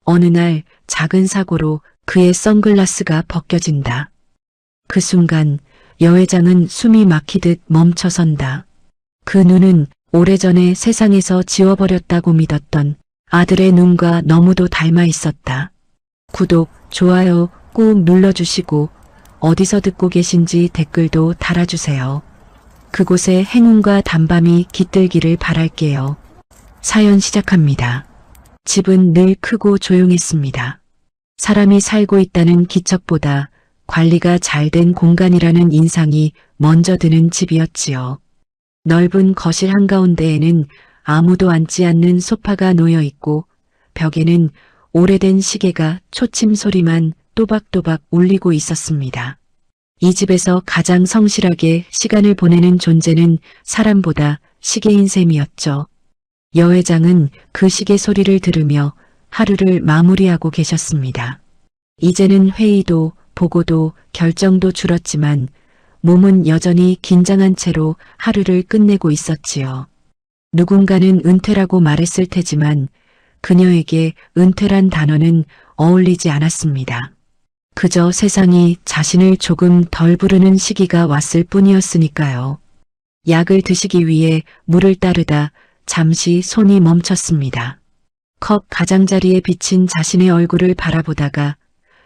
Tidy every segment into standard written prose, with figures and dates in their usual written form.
어느 날 작은 사고로 그의 선글라스가 벗겨진다. 그 순간 여회장은 숨이 막히듯 멈춰선다. 그 눈은 오래전에 세상에서 지워버렸다고 믿었던 아들의 눈과 너무도 닮아 있었다. 구독, 좋아요 꾹 눌러주시고 어디서 듣고 계신지 댓글도 달아주세요. 그곳에 행운과 단밤이 깃들기를 바랄게요. 사연 시작합니다. 집은 늘 크고 조용했습니다. 사람이 살고 있다는 기척보다 관리가 잘 된 공간이라는 인상이 먼저 드는 집이었지요. 넓은 거실 한가운데에는 아무도 앉지 않는 소파가 놓여 있고 벽에는 오래된 시계가 초침 소리만 또박또박 울리고 있었습니다. 이 집에서 가장 성실하게 시간을 보내는 존재는 사람보다 시계인 셈이었죠. 여회장은 그 시계 소리를 들으며 하루를 마무리하고 계셨습니다. 이제는 회의도 보고도 결정도 줄었지만 몸은 여전히 긴장한 채로 하루를 끝내고 있었지요. 누군가는 은퇴라고 말했을 테지만 그녀에게 은퇴란 단어는 어울리지 않았습니다. 그저 세상이 자신을 조금 덜 부르는 시기가 왔을 뿐이었으니까요. 약을 드시기 위해 물을 따르다 잠시 손이 멈췄습니다. 컵 가장자리에 비친 자신의 얼굴을 바라보다가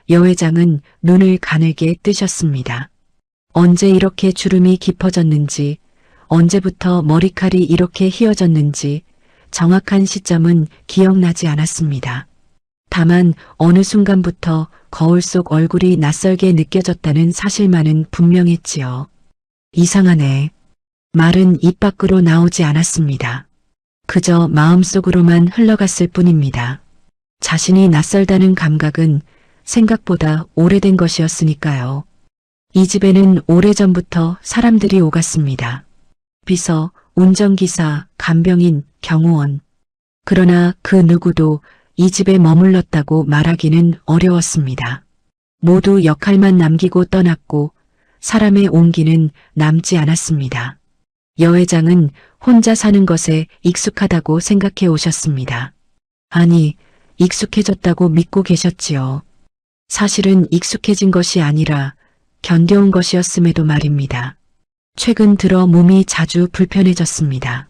여회장은 눈을 가늘게 뜨셨습니다. 언제 이렇게 주름이 깊어졌는지, 언제부터 머리칼이 이렇게 휘어졌는지 정확한 시점은 기억나지 않았습니다. 다만 어느 순간부터 거울 속 얼굴이 낯설게 느껴졌다는 사실만은 분명했지요. 이상하네. 말은 입 밖으로 나오지 않았습니다. 그저 마음속으로만 흘러갔을 뿐입니다. 자신이 낯설다는 감각은 생각보다 오래된 것이었으니까요. 이 집에는 오래전부터 사람들이 오갔습니다. 비서, 운전기사, 간병인, 경호원. 그러나 그 누구도 이 집에 머물렀다고 말하기는 어려웠습니다. 모두 역할만 남기고 떠났고 사람의 온기는 남지 않았습니다. 여회장은 혼자 사는 것에 익숙하다고 생각해 오셨습니다. 아니, 익숙해졌다고 믿고 계셨지요. 사실은 익숙해진 것이 아니라 견뎌온 것이었음에도 말입니다. 최근 들어 몸이 자주 불편해졌습니다.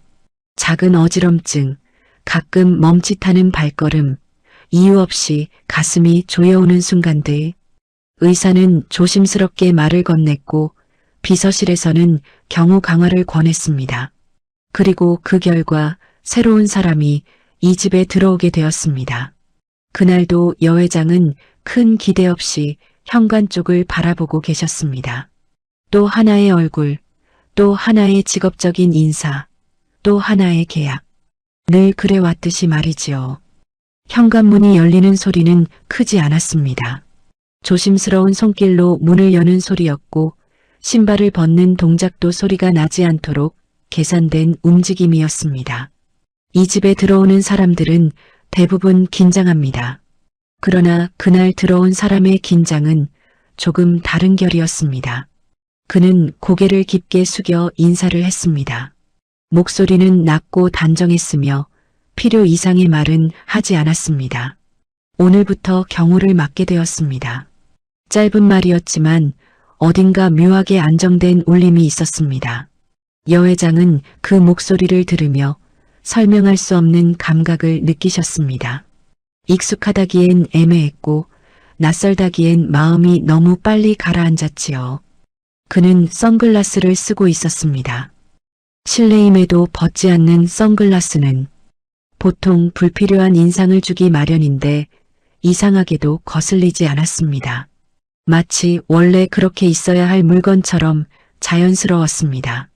작은 어지럼증, 가끔 멈칫하는 발걸음, 이유 없이 가슴이 조여오는 순간들. 의사는 조심스럽게 말을 건넸고 비서실에서는 경우 강화를 권했습니다. 그리고 그 결과 새로운 사람이 이 집에 들어오게 되었습니다. 그날도 여회장은 큰 기대 없이 현관 쪽을 바라보고 계셨습니다. 또 하나의 얼굴, 또 하나의 직업적인 인사, 또 하나의 계약. 늘 그래왔듯이 말이지요. 현관문이 열리는 소리는 크지 않았습니다. 조심스러운 손길로 문을 여는 소리였고 신발을 벗는 동작도 소리가 나지 않도록 계산된 움직임이었습니다. 이 집에 들어오는 사람들은 대부분 긴장합니다. 그러나 그날 들어온 사람의 긴장은 조금 다른 결이었습니다. 그는 고개를 깊게 숙여 인사를 했습니다. 목소리는 낮고 단정했으며 필요 이상의 말은 하지 않았습니다. 오늘부터 경호를 맡게 되었습니다. 짧은 말이었지만 어딘가 묘하게 안정된 울림이 있었습니다. 여회장은 그 목소리를 들으며 설명할 수 없는 감각을 느끼셨습니다. 익숙하다기엔 애매했고 낯설다기엔 마음이 너무 빨리 가라앉았지요. 그는 선글라스를 쓰고 있었습니다. 실내임에도 벗지 않는 선글라스는 보통 불필요한 인상을 주기 마련인데 이상하게도 거슬리지 않았습니다. 마치 원래 그렇게 있어야 할 물건처럼 자연스러웠습니다.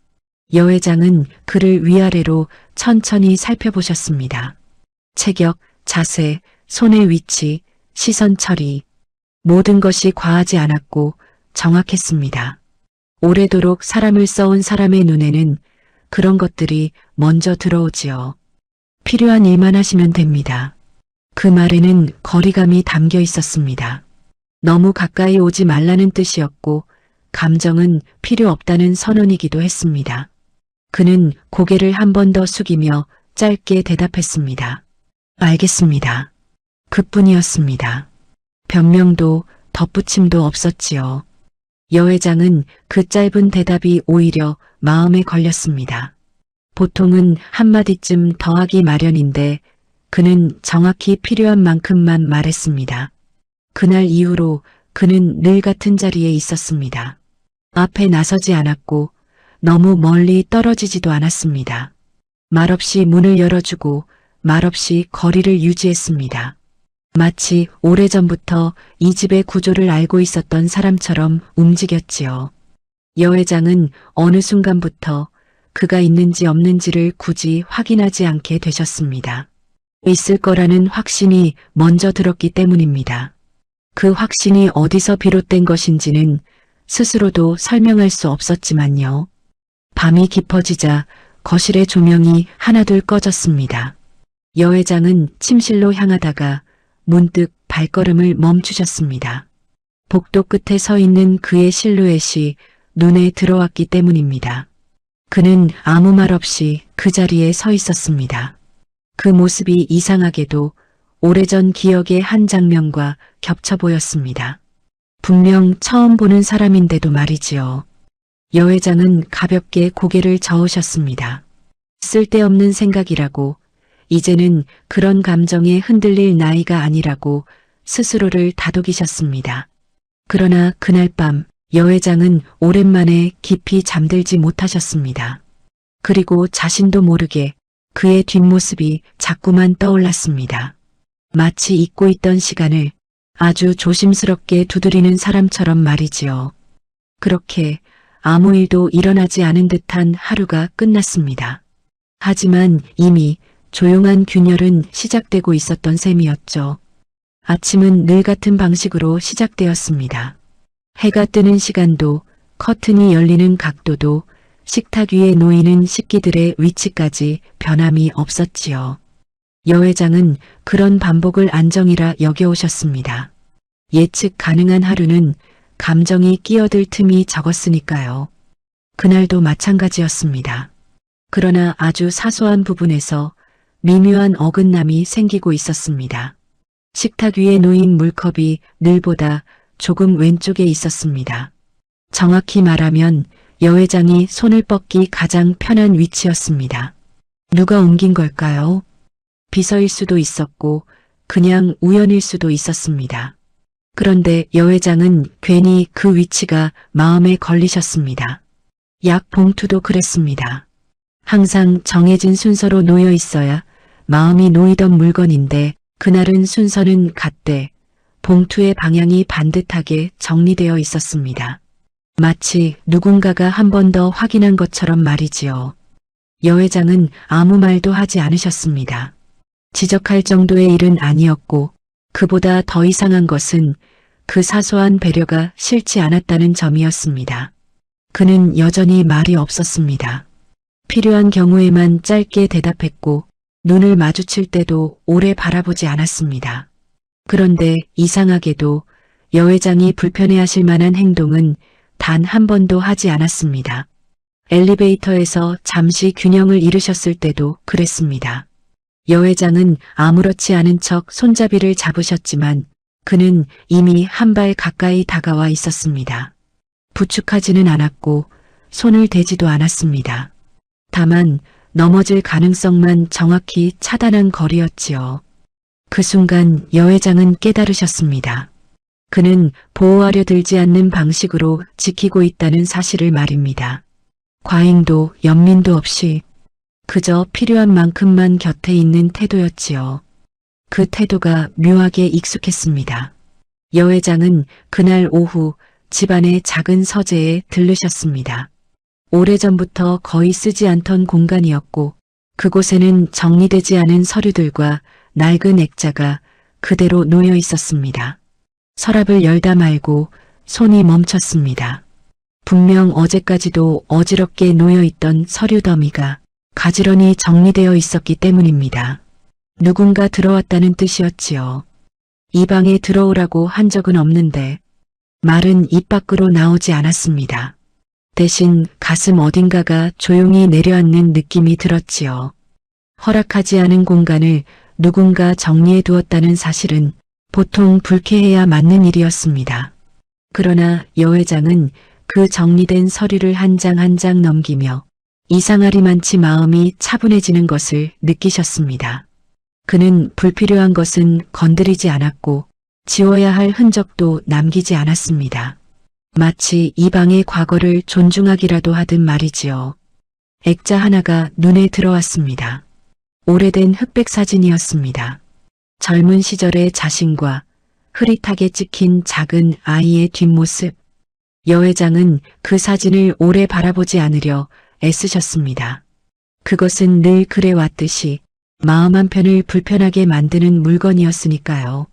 여회장은 그를 위아래로 천천히 살펴보셨습니다. 체격, 자세, 손의 위치, 시선 처리, 모든 것이 과하지 않았고 정확했습니다. 오래도록 사람을 써온 사람의 눈에는 그런 것들이 먼저 들어오지요. 필요한 일만 하시면 됩니다. 그 말에는 거리감이 담겨 있었습니다. 너무 가까이 오지 말라는 뜻이었고 감정은 필요 없다는 선언이기도 했습니다. 그는 고개를 한 번 더 숙이며 짧게 대답했습니다. 알겠습니다. 그뿐이었습니다. 변명도 덧붙임도 없었지요. 여 회장은 그 짧은 대답이 오히려 마음에 걸렸습니다. 보통은 한마디쯤 더하기 마련인데 그는 정확히 필요한 만큼만 말했습니다. 그날 이후로 그는 늘 같은 자리에 있었습니다. 앞에 나서지 않았고 너무 멀리 떨어지지도 않았습니다. 말없이 문을 열어주고 말없이 거리를 유지했습니다. 마치 오래전부터 이 집의 구조를 알고 있었던 사람처럼 움직였지요. 여 회장은 어느 순간부터 그가 있는지 없는지를 굳이 확인하지 않게 되셨습니다. 있을 거라는 확신이 먼저 들었기 때문입니다. 그 확신이 어디서 비롯된 것인지는 스스로도 설명할 수 없었지만요. 밤이 깊어지자 거실의 조명이 하나둘 꺼졌습니다. 여 회장은 침실로 향하다가 문득 발걸음을 멈추셨습니다. 복도 끝에 서 있는 그의 실루엣이 눈에 들어왔기 때문입니다. 그는 아무 말 없이 그 자리에 서 있었습니다. 그 모습이 이상하게도 오래전 기억의 한 장면과 겹쳐 보였습니다. 분명 처음 보는 사람인데도 말이지요. 여 회장은 가볍게 고개를 저으셨습니다. 쓸데없는 생각이라고, 이제는 그런 감정에 흔들릴 나이가 아니라고 스스로를 다독이셨습니다. 그러나 그날 밤 여 회장은 오랜만에 깊이 잠들지 못하셨습니다. 그리고 자신도 모르게 그의 뒷모습이 자꾸만 떠올랐습니다. 마치 잊고 있던 시간을 아주 조심스럽게 두드리는 사람처럼 말이지요. 그렇게 아무 일도 일어나지 않은 듯한 하루가 끝났습니다. 하지만 이미 조용한 균열은 시작되고 있었던 셈이었죠. 아침은 늘 같은 방식으로 시작되었습니다. 해가 뜨는 시간도, 커튼이 열리는 각도도, 식탁 위에 놓이는 식기들의 위치까지 변함이 없었지요. 여 회장은 그런 반복을 안정이라 여겨오셨습니다. 예측 가능한 하루는 감정이 끼어들 틈이 적었으니까요. 그날도 마찬가지였습니다. 그러나 아주 사소한 부분에서 미묘한 어긋남이 생기고 있었습니다. 식탁 위에 놓인 물컵이 늘보다 조금 왼쪽에 있었습니다. 정확히 말하면 여 회장이 손을 뻗기 가장 편한 위치였습니다. 누가 옮긴 걸까요? 비서일 수도 있었고 그냥 우연일 수도 있었습니다. 그런데 여 회장은 괜히 그 위치가 마음에 걸리셨습니다. 약 봉투도 그랬습니다. 항상 정해진 순서로 놓여 있어야 마음이 놓이던 물건인데 그날은 순서는 같되 봉투의 방향이 반듯하게 정리되어 있었습니다. 마치 누군가가 한 번 더 확인한 것처럼 말이지요. 여 회장은 아무 말도 하지 않으셨습니다. 지적할 정도의 일은 아니었고 그보다 더 이상한 것은 그 사소한 배려가 싫지 않았다는 점이었습니다. 그는 여전히 말이 없었습니다. 필요한 경우에만 짧게 대답했고 눈을 마주칠 때도 오래 바라보지 않았습니다. 그런데 이상하게도 여 회장이 불편해하실 만한 행동은 단 한 번도 하지 않았습니다. 엘리베이터에서 잠시 균형을 잃으셨을 때도 그랬습니다. 여 회장은 아무렇지 않은 척 손잡이를 잡으셨지만 그는 이미 한 발 가까이 다가와 있었습니다. 부축하지는 않았고 손을 대지도 않았습니다. 다만 넘어질 가능성만 정확히 차단한 거리였지요. 그 순간 여 회장은 깨달으셨습니다. 그는 보호하려 들지 않는 방식으로 지키고 있다는 사실을 말입니다. 과잉도 연민도 없이 그저 필요한 만큼만 곁에 있는 태도였지요. 그 태도가 묘하게 익숙했습니다. 여 회장은 그날 오후 집안의 작은 서재에 들르셨습니다. 오래전부터 거의 쓰지 않던 공간이었고 그곳에는 정리되지 않은 서류들과 낡은 액자가 그대로 놓여 있었습니다. 서랍을 열다 말고 손이 멈췄습니다. 분명 어제까지도 어지럽게 놓여있던 서류 더미가 가지런히 정리되어 있었기 때문입니다. 누군가 들어왔다는 뜻이었지요. 이 방에 들어오라고 한 적은 없는데 말은 입 밖으로 나오지 않았습니다. 대신 가슴 어딘가가 조용히 내려앉는 느낌이 들었지요. 허락하지 않은 공간을 누군가 정리해 두었다는 사실은 보통 불쾌해야 맞는 일이었습니다. 그러나 여 회장은 그 정리된 서류를 한 장 한 장 넘기며 이상하리만치 마음이 차분해지는 것을 느끼셨습니다. 그는 불필요한 것은 건드리지 않았고 지워야 할 흔적도 남기지 않았습니다. 마치 이 방의 과거를 존중하기라도 하듯 말이지요. 액자 하나가 눈에 들어왔습니다. 오래된 흑백 사진이었습니다. 젊은 시절의 자신과 흐릿하게 찍힌 작은 아이의 뒷모습. 여 회장은 그 사진을 오래 바라보지 않으려 애쓰셨습니다. 그것은 늘 그래왔듯이 마음 한편을 불편하게 만드는 물건이었으니까요.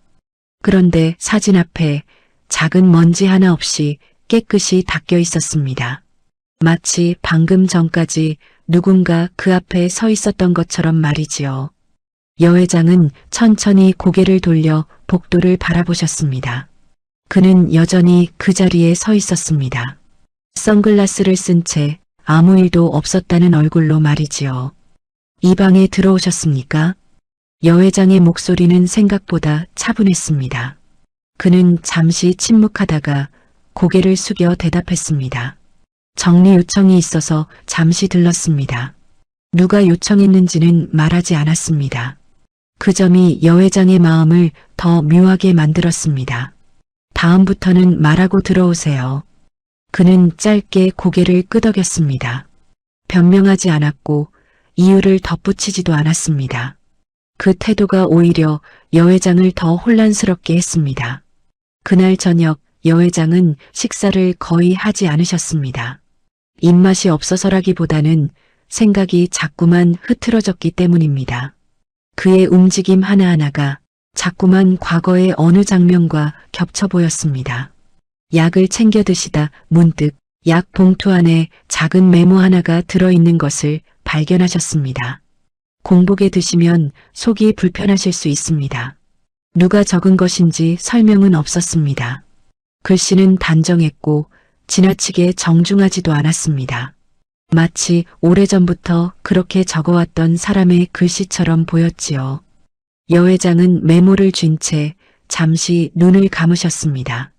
그런데 사진 앞에 작은 먼지 하나 없이 깨끗이 닦여 있었습니다. 마치 방금 전까지 누군가 그 앞에 서 있었던 것처럼 말이지요. 여 회장은 천천히 고개를 돌려 복도를 바라보셨습니다. 그는 여전히 그 자리에 서 있었습니다. 선글라스를 쓴 채 아무 일도 없었다는 얼굴로 말이지요. 이 방에 들어오셨습니까? 여 회장의 목소리는 생각보다 차분했습니다. 그는 잠시 침묵하다가 고개를 숙여 대답했습니다. 정리 요청이 있어서 잠시 들렀습니다. 누가 요청했는지는 말하지 않았습니다. 그 점이 여 회장의 마음을 더 묘하게 만들었습니다. 다음부터는 말하고 들어오세요. 그는 짧게 고개를 끄덕였습니다. 변명하지 않았고 이유를 덧붙이지도 않았습니다. 그 태도가 오히려 여 회장을 더 혼란스럽게 했습니다. 그날 저녁 여 회장은 식사를 거의 하지 않으셨습니다. 입맛이 없어서라기보다는 생각이 자꾸만 흐트러졌기 때문입니다. 그의 움직임 하나하나가 자꾸만 과거의 어느 장면과 겹쳐 보였습니다. 약을 챙겨 드시다 문득 약 봉투 안에 작은 메모 하나가 들어있는 것을 발견하셨습니다. 공복에 드시면 속이 불편하실 수 있습니다. 누가 적은 것인지 설명은 없었습니다. 글씨는 단정했고 지나치게 정중하지도 않았습니다. 마치 오래전부터 그렇게 적어왔던 사람의 글씨처럼 보였지요. 여 회장은 메모를 쥔 채 잠시 눈을 감으셨습니다.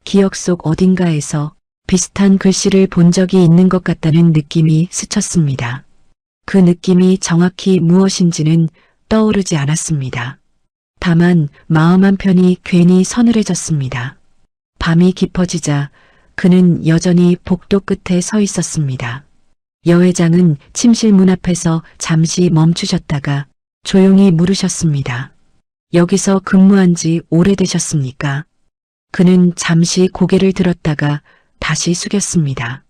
기억 속 어딘가에서 비슷한 글씨를 본 적이 있는 것 같다는 느낌이 스쳤습니다. 그 느낌이 정확히 무엇인지는 떠오르지 않았습니다. 다만 마음 한편이 괜히 서늘해졌습니다. 밤이 깊어지자 그는 여전히 복도 끝에 서 있었습니다. 여 회장은 침실 문 앞에서 잠시 멈추셨다가 조용히 물으셨습니다. 여기서 근무한 지 오래되셨습니까? 그는 잠시 고개를 들었다가 다시 숙였습니다.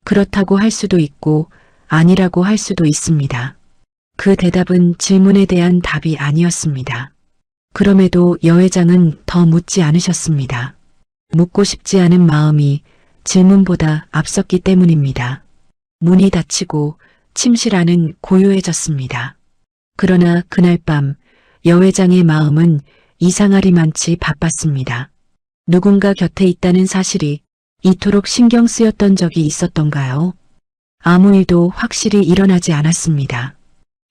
그렇다고 할 수도 있고 아니라고 할 수도 있습니다. 그 대답은 질문에 대한 답이 아니었습니다. 그럼에도 여 회장은 더 묻지 않으셨습니다. 묻고 싶지 않은 마음이 질문보다 앞섰기 때문입니다. 문이 닫히고 침실 안은 고요해졌습니다. 그러나 그날 밤 여 회장의 마음은 이상하리만치 바빴습니다. 누군가 곁에 있다는 사실이 이토록 신경 쓰였던 적이 있었던가요? 아무 일도 확실히 일어나지 않았습니다.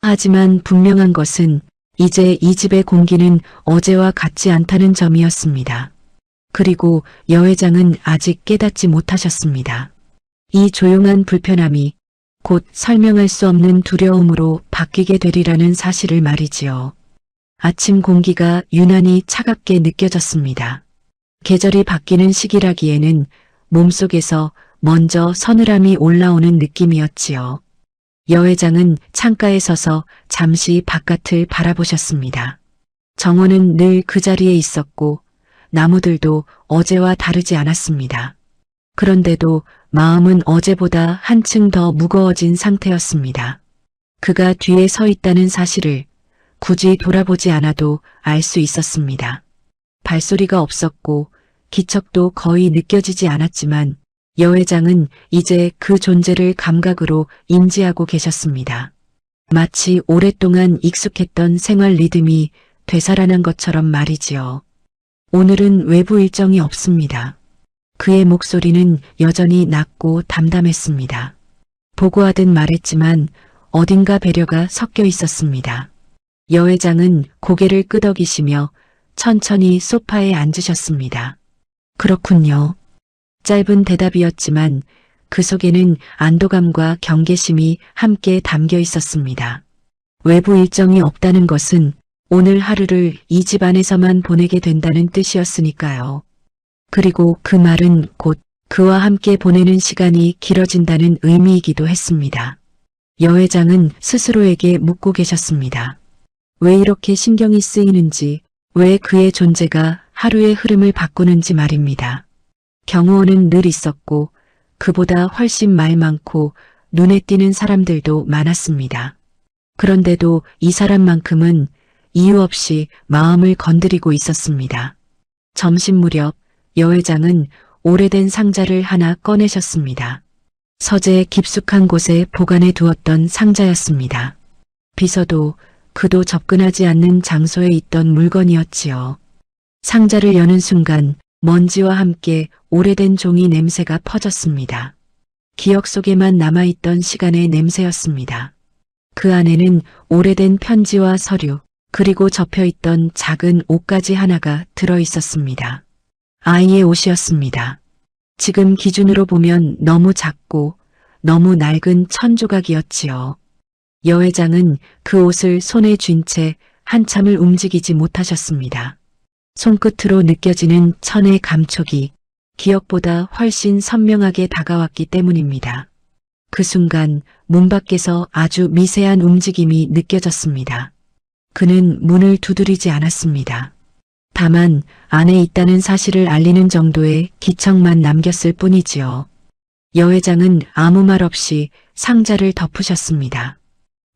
하지만 분명한 것은 이제 이 집의 공기는 어제와 같지 않다는 점이었습니다. 그리고 여 회장은 아직 깨닫지 못하셨습니다. 이 조용한 불편함이 곧 설명할 수 없는 두려움으로 바뀌게 되리라는 사실을 말이지요. 아침 공기가 유난히 차갑게 느껴졌습니다. 계절이 바뀌는 시기라기에는 몸속에서 먼저 서늘함이 올라오는 느낌이었지요. 여 회장은 창가에 서서 잠시 바깥을 바라보셨습니다. 정원은 늘 그 자리에 있었고 나무들도 어제와 다르지 않았습니다. 그런데도 마음은 어제보다 한층 더 무거워진 상태였습니다. 그가 뒤에 서 있다는 사실을 굳이 돌아보지 않아도 알 수 있었습니다. 발소리가 없었고 기척도 거의 느껴지지 않았지만 여 회장은 이제 그 존재를 감각으로 인지하고 계셨습니다. 마치 오랫동안 익숙했던 생활 리듬이 되살아난 것처럼 말이지요. 오늘은 외부 일정이 없습니다. 그의 목소리는 여전히 낮고 담담했습니다. 보고하듯 말했지만 어딘가 배려가 섞여 있었습니다. 여 회장은 고개를 끄덕이시며 천천히 소파에 앉으셨습니다. 그렇군요. 짧은 대답이었지만 그 속에는 안도감과 경계심이 함께 담겨 있었습니다. 외부 일정이 없다는 것은 오늘 하루를 이 집 안에서만 보내게 된다는 뜻이었으니까요. 그리고 그 말은 곧 그와 함께 보내는 시간이 길어진다는 의미이기도 했습니다. 여 회장은 스스로에게 묻고 계셨습니다. 왜 이렇게 신경이 쓰이는지, 왜 그의 존재가 하루의 흐름을 바꾸는지 말입니다. 경호원은 늘 있었고 그보다 훨씬 말 많고 눈에 띄는 사람들도 많았습니다. 그런데도 이 사람만큼은 이유 없이 마음을 건드리고 있었습니다. 점심 무렵 여 회장은 오래된 상자를 하나 꺼내셨습니다. 서재 깊숙한 곳에 보관해 두었던 상자였습니다. 비서도 그도 접근하지 않는 장소에 있던 물건이었지요. 상자를 여는 순간 먼지와 함께 오래된 종이 냄새가 퍼졌습니다. 기억 속에만 남아있던 시간의 냄새였습니다. 그 안에는 오래된 편지와 서류, 그리고 접혀있던 작은 옷가지 하나가 들어있었습니다. 아이의 옷이었습니다. 지금 기준으로 보면 너무 작고 너무 낡은 천조각이었지요. 여 회장은 그 옷을 손에 쥔 채 한참을 움직이지 못하셨습니다. 손끝으로 느껴지는 천의 감촉이 기억보다 훨씬 선명하게 다가왔기 때문입니다. 그 순간 문 밖에서 아주 미세한 움직임이 느껴졌습니다. 그는 문을 두드리지 않았습니다. 다만 안에 있다는 사실을 알리는 정도의 기척만 남겼을 뿐이지요. 여 회장은 아무 말 없이 상자를 덮으셨습니다.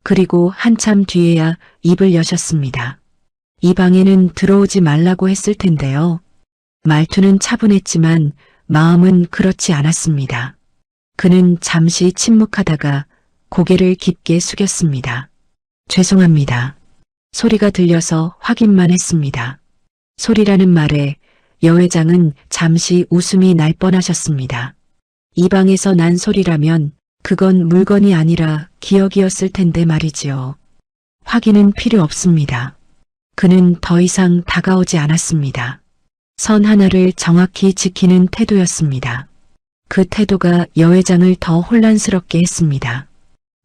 그리고 한참 뒤에야 입을 여셨습니다. 이 방에는 들어오지 말라고 했을 텐데요. 말투는 차분했지만 마음은 그렇지 않았습니다. 그는 잠시 침묵하다가 고개를 깊게 숙였습니다. 죄송합니다. 소리가 들려서 확인만 했습니다. 소리라는 말에 여 회장은 잠시 웃음이 날 뻔하셨습니다. 이 방에서 난 소리라면 그건 물건이 아니라 기억이었을 텐데 말이지요. 확인은 필요 없습니다. 그는 더 이상 다가오지 않았습니다. 선 하나를 정확히 지키는 태도였습니다. 그 태도가 여 회장을 더 혼란스럽게 했습니다.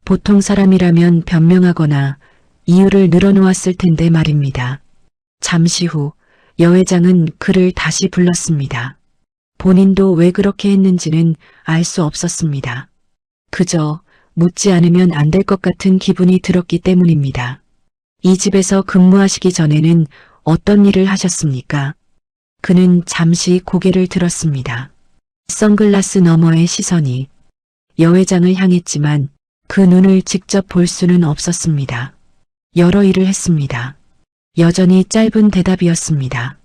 보통 사람이라면 변명하거나 이유를 늘어놓았을 텐데 말입니다. 잠시 후 여 회장은 그를 다시 불렀습니다. 본인도 왜 그렇게 했는지는 알 수 없었습니다. 그저 묻지 않으면 안 될 것 같은 기분이 들었기 때문입니다. 이 집에서 근무하시기 전에는 어떤 일을 하셨습니까? 그는 잠시 고개를 들었습니다. 선글라스 너머의 시선이 여 회장을 향했지만 그 눈을 직접 볼 수는 없었습니다. 여러 일을 했습니다. 여전히 짧은 대답이었습니다.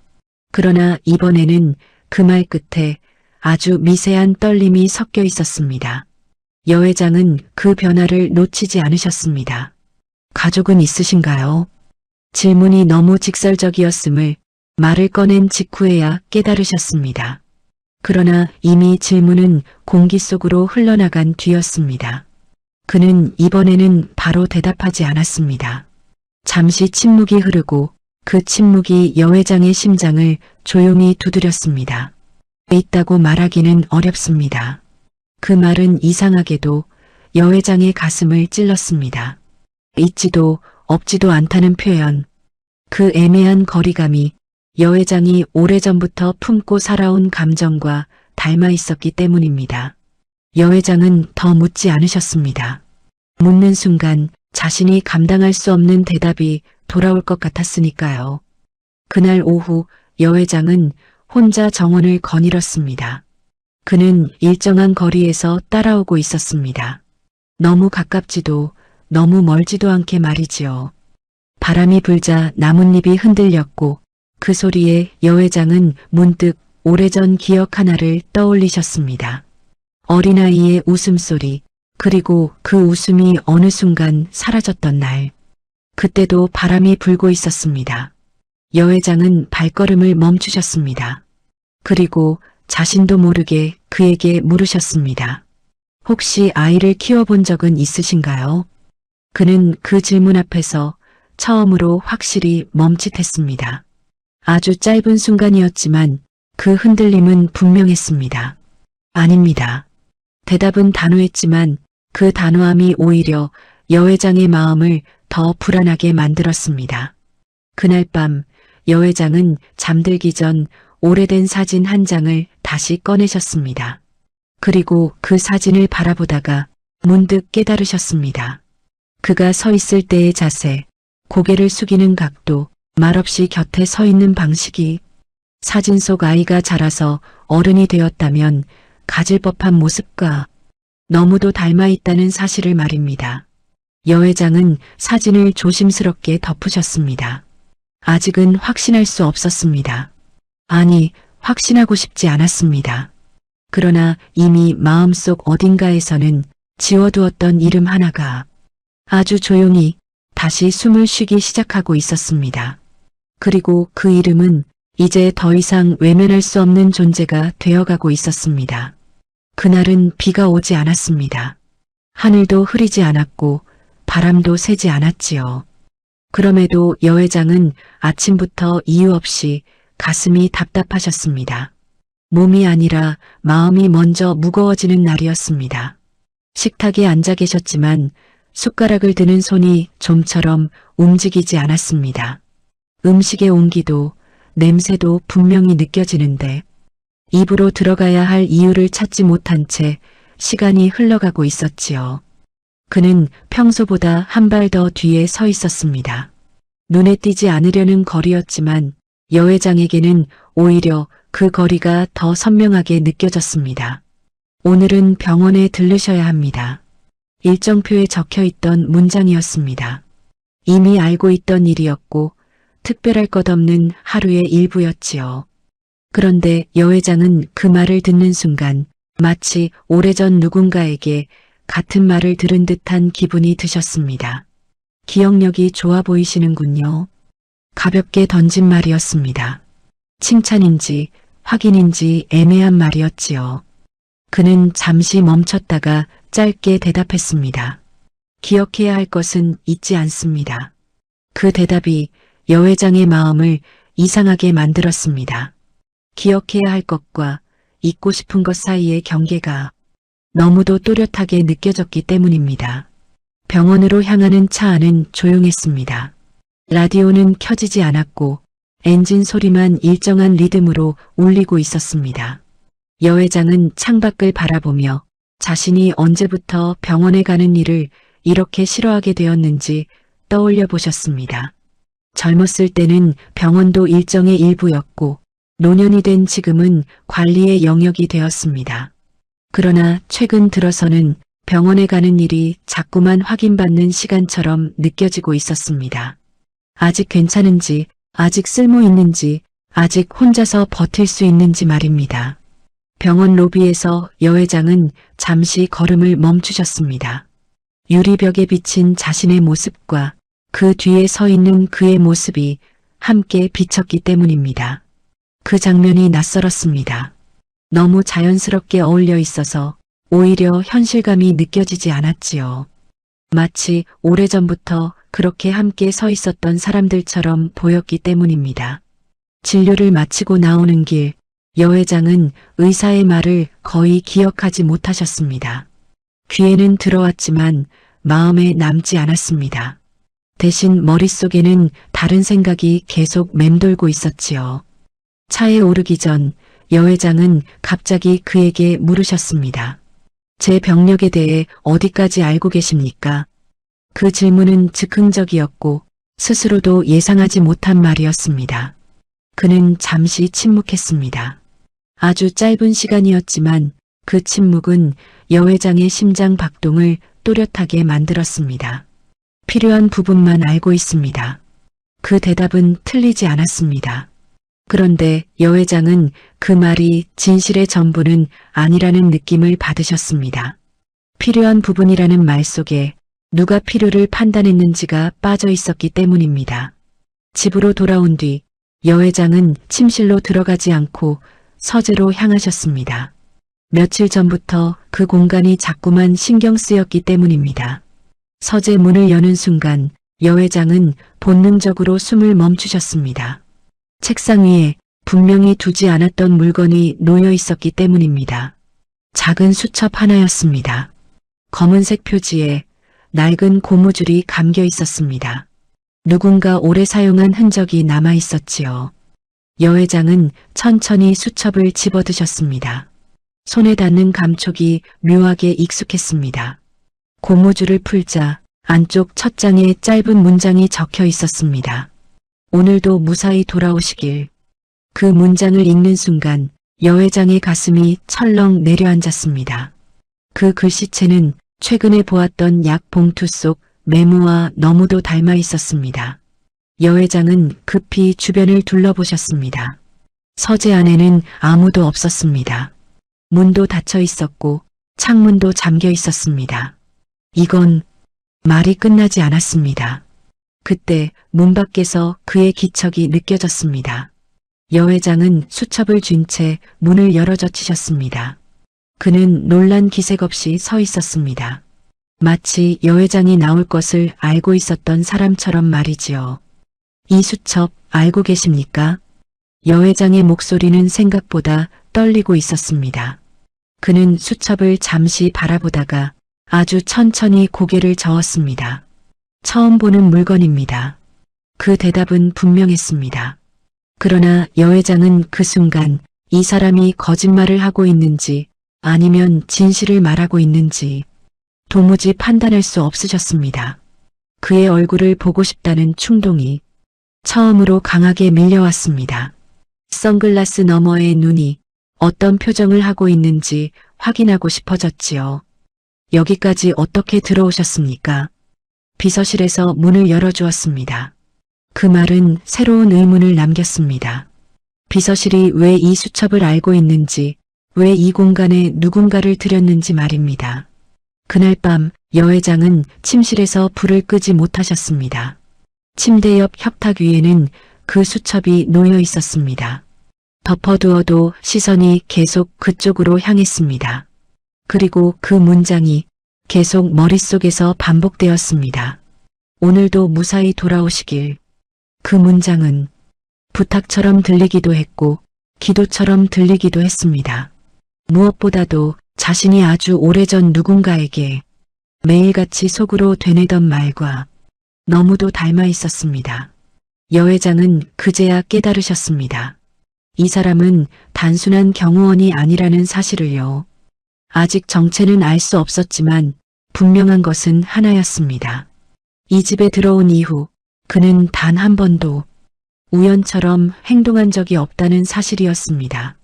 그러나 이번에는 그 말 끝에 아주 미세한 떨림이 섞여 있었습니다. 여 회장은 그 변화를 놓치지 않으셨습니다. 가족은 있으신가요? 질문이 너무 직설적이었음을 말을 꺼낸 직후에야 깨달으셨습니다. 그러나 이미 질문은 공기 속으로 흘러나간 뒤였습니다. 그는 이번에는 바로 대답하지 않았습니다. 잠시 침묵이 흐르고 그 침묵이 여 회장의 심장을 조용히 두드렸습니다. 있다고 말하기는 어렵습니다. 그 말은 이상하게도 여 회장의 가슴을 찔렀습니다. 있지도 없지도 않다는 표현, 그 애매한 거리감이 여 회장이 오래전부터 품고 살아온 감정과 닮아 있었기 때문입니다. 여 회장은 더 묻지 않으셨습니다. 묻는 순간 자신이 감당할 수 없는 대답이 돌아올 것 같았으니까요. 그날 오후 여 회장은 혼자 정원을 거닐었습니다. 그는 일정한 거리에서 따라오고 있었습니다. 너무 가깝지도 너무 멀지도 않게 말이지요. 바람이 불자 나뭇잎이 흔들렸고 그 소리에 여 회장은 문득 오래전 기억 하나를 떠올리셨습니다. 어린아이의 웃음소리, 그리고 그 웃음이 어느 순간 사라졌던 날. 그때도 바람이 불고 있었습니다. 여 회장은 발걸음을 멈추셨습니다. 그리고 자신도 모르게 그에게 물으셨습니다. 혹시 아이를 키워본 적은 있으신가요? 그는 그 질문 앞에서 처음으로 확실히 멈칫했습니다. 아주 짧은 순간이었지만 그 흔들림은 분명했습니다. 아닙니다. 대답은 단호했지만 그 단호함이 오히려 여 회장의 마음을 더 불안하게 만들었습니다. 그날 밤 여 회장은 잠들기 전 오래된 사진 한 장을 다시 꺼내셨습니다. 그리고 그 사진을 바라보다가 문득 깨달으셨습니다. 그가 서 있을 때의 자세, 고개를 숙이는 각도, 말없이 곁에 서 있는 방식이 사진 속 아이가 자라서 어른이 되었다면 가질 법한 모습과 너무도 닮아 있다는 사실을 말입니다. 여 회장은 사진을 조심스럽게 덮으셨습니다. 아직은 확신할 수 없었습니다. 아니, 확신하고 싶지 않았습니다. 그러나 이미 마음속 어딘가에서는 지워두었던 이름 하나가 아주 조용히 다시 숨을 쉬기 시작하고 있었습니다. 그리고 그 이름은 이제 더 이상 외면할 수 없는 존재가 되어가고 있었습니다. 그날은 비가 오지 않았습니다. 하늘도 흐리지 않았고 바람도 새지 않았지요. 그럼에도 여 회장은 아침부터 이유 없이 가슴이 답답하셨습니다. 몸이 아니라 마음이 먼저 무거워지는 날이었습니다. 식탁에 앉아 계셨지만 숟가락을 드는 손이 좀처럼 움직이지 않았습니다. 음식의 온기도 냄새도 분명히 느껴지는데 입으로 들어가야 할 이유를 찾지 못한 채 시간이 흘러가고 있었지요. 그는 평소보다 한 발 더 뒤에 서 있었습니다. 눈에 띄지 않으려는 거리였지만 여 회장에게는 오히려 그 거리가 더 선명하게 느껴졌습니다. 오늘은 병원에 들르셔야 합니다. 일정표에 적혀있던 문장이었습니다. 이미 알고 있던 일이었고 특별할 것 없는 하루의 일부였지요. 그런데 여 회장은 그 말을 듣는 순간 마치 오래전 누군가에게 같은 말을 들은 듯한 기분이 드셨습니다. 기억력이 좋아 보이시는군요. 가볍게 던진 말이었습니다. 칭찬인지 확인인지 애매한 말이었지요. 그는 잠시 멈췄다가 짧게 대답했습니다. 기억해야 할 것은 잊지 않습니다. 그 대답이 여 회장의 마음을 이상하게 만들었습니다. 기억해야 할 것과 잊고 싶은 것 사이의 경계가 너무도 또렷하게 느껴졌기 때문입니다. 병원으로 향하는 차 안은 조용했습니다. 라디오는 켜지지 않았고 엔진 소리만 일정한 리듬으로 울리고 있었습니다. 여 회장은 창밖을 바라보며 자신이 언제부터 병원에 가는 일을 이렇게 싫어하게 되었는지 떠올려 보셨습니다. 젊었을 때는 병원도 일정의 일부였고 노년이 된 지금은 관리의 영역이 되었습니다. 그러나 최근 들어서는 병원에 가는 일이 자꾸만 확인받는 시간처럼 느껴지고 있었습니다. 아직 괜찮은지, 아직 쓸모 있는지, 아직 혼자서 버틸 수 있는지 말입니다. 병원 로비에서 여 회장은 잠시 걸음을 멈추셨습니다. 유리벽에 비친 자신의 모습과 그 뒤에 서 있는 그의 모습이 함께 비쳤기 때문입니다. 그 장면이 낯설었습니다. 너무 자연스럽게 어울려 있어서 오히려 현실감이 느껴지지 않았지요. 마치 오래전부터 그렇게 함께 서 있었던 사람들처럼 보였기 때문입니다. 진료를 마치고 나오는 길, 여 회장은 의사의 말을 거의 기억하지 못하셨습니다. 귀에는 들어왔지만 마음에 남지 않았습니다. 대신 머릿속에는 다른 생각이 계속 맴돌고 있었지요. 차에 오르기 전 여 회장은 갑자기 그에게 물으셨습니다. 제 병력에 대해 어디까지 알고 계십니까? 그 질문은 즉흥적이었고 스스로도 예상하지 못한 말이었습니다. 그는 잠시 침묵했습니다. 아주 짧은 시간이었지만 그 침묵은 여 회장의 심장 박동을 또렷하게 만들었습니다. 필요한 부분만 알고 있습니다. 그 대답은 틀리지 않았습니다. 그런데 여 회장은 그 말이 진실의 전부는 아니라는 느낌을 받으셨습니다. 필요한 부분이라는 말 속에 누가 필요를 판단했는지가 빠져 있었기 때문입니다. 집으로 돌아온 뒤 여 회장은 침실로 들어가지 않고 서재로 향하셨습니다. 며칠 전부터 그 공간이 자꾸만 신경 쓰였기 때문입니다. 서재 문을 여는 순간 여 회장은 본능적으로 숨을 멈추셨습니다. 책상 위에 분명히 두지 않았던 물건이 놓여 있었기 때문입니다. 작은 수첩 하나였습니다. 검은색 표지에 낡은 고무줄이 감겨 있었습니다. 누군가 오래 사용한 흔적이 남아 있었지요. 여 회장은 천천히 수첩을 집어드셨습니다. 손에 닿는 감촉이 묘하게 익숙했습니다. 고무줄을 풀자 안쪽 첫 장에 짧은 문장이 적혀 있었습니다. 오늘도 무사히 돌아오시길. 그 문장을 읽는 순간 여 회장의 가슴이 철렁 내려앉았습니다. 그 글씨체는 최근에 보았던 약 봉투 속 메모와 너무도 닮아 있었습니다. 여 회장은 급히 주변을 둘러보셨습니다. 서재 안에는 아무도 없었습니다. 문도 닫혀 있었고 창문도 잠겨 있었습니다. 이건 말이 끝나지 않았습니다. 그때 문 밖에서 그의 기척이 느껴졌습니다. 여 회장은 수첩을 쥔 채 문을 열어젖히셨습니다. 그는 놀란 기색 없이 서 있었습니다. 마치 여 회장이 나올 것을 알고 있었던 사람처럼 말이지요. 이 수첩 알고 계십니까? 여 회장의 목소리는 생각보다 떨리고 있었습니다. 그는 수첩을 잠시 바라보다가 아주 천천히 고개를 저었습니다. 처음 보는 물건입니다. 그 대답은 분명했습니다. 그러나 여 회장은 그 순간 이 사람이 거짓말을 하고 있는지 아니면 진실을 말하고 있는지 도무지 판단할 수 없으셨습니다. 그의 얼굴을 보고 싶다는 충동이 처음으로 강하게 밀려왔습니다. 선글라스 너머의 눈이 어떤 표정을 하고 있는지 확인하고 싶어졌지요. 여기까지 어떻게 들어오셨습니까? 비서실에서 문을 열어주었습니다. 그 말은 새로운 의문을 남겼습니다. 비서실이 왜 이 수첩을 알고 있는지, 왜 이 공간에 누군가를 들였는지 말입니다. 그날 밤 여 회장은 침실에서 불을 끄지 못하셨습니다. 침대 옆 협탁 위에는 그 수첩이 놓여 있었습니다. 덮어두어도 시선이 계속 그쪽으로 향했습니다. 그리고 그 문장이 계속 머릿속에서 반복되었습니다. 오늘도 무사히 돌아오시길. 그 문장은 부탁처럼 들리기도 했고 기도처럼 들리기도 했습니다. 무엇보다도 자신이 아주 오래전 누군가에게 매일같이 속으로 되뇌던 말과 너무도 닮아 있었습니다. 여 회장은 그제야 깨달으셨습니다. 이 사람은 단순한 경호원이 아니라는 사실을요. 아직 정체는 알 수 없었지만 분명한 것은 하나였습니다. 이 집에 들어온 이후 그는 단 한 번도 우연처럼 행동한 적이 없다는 사실이었습니다.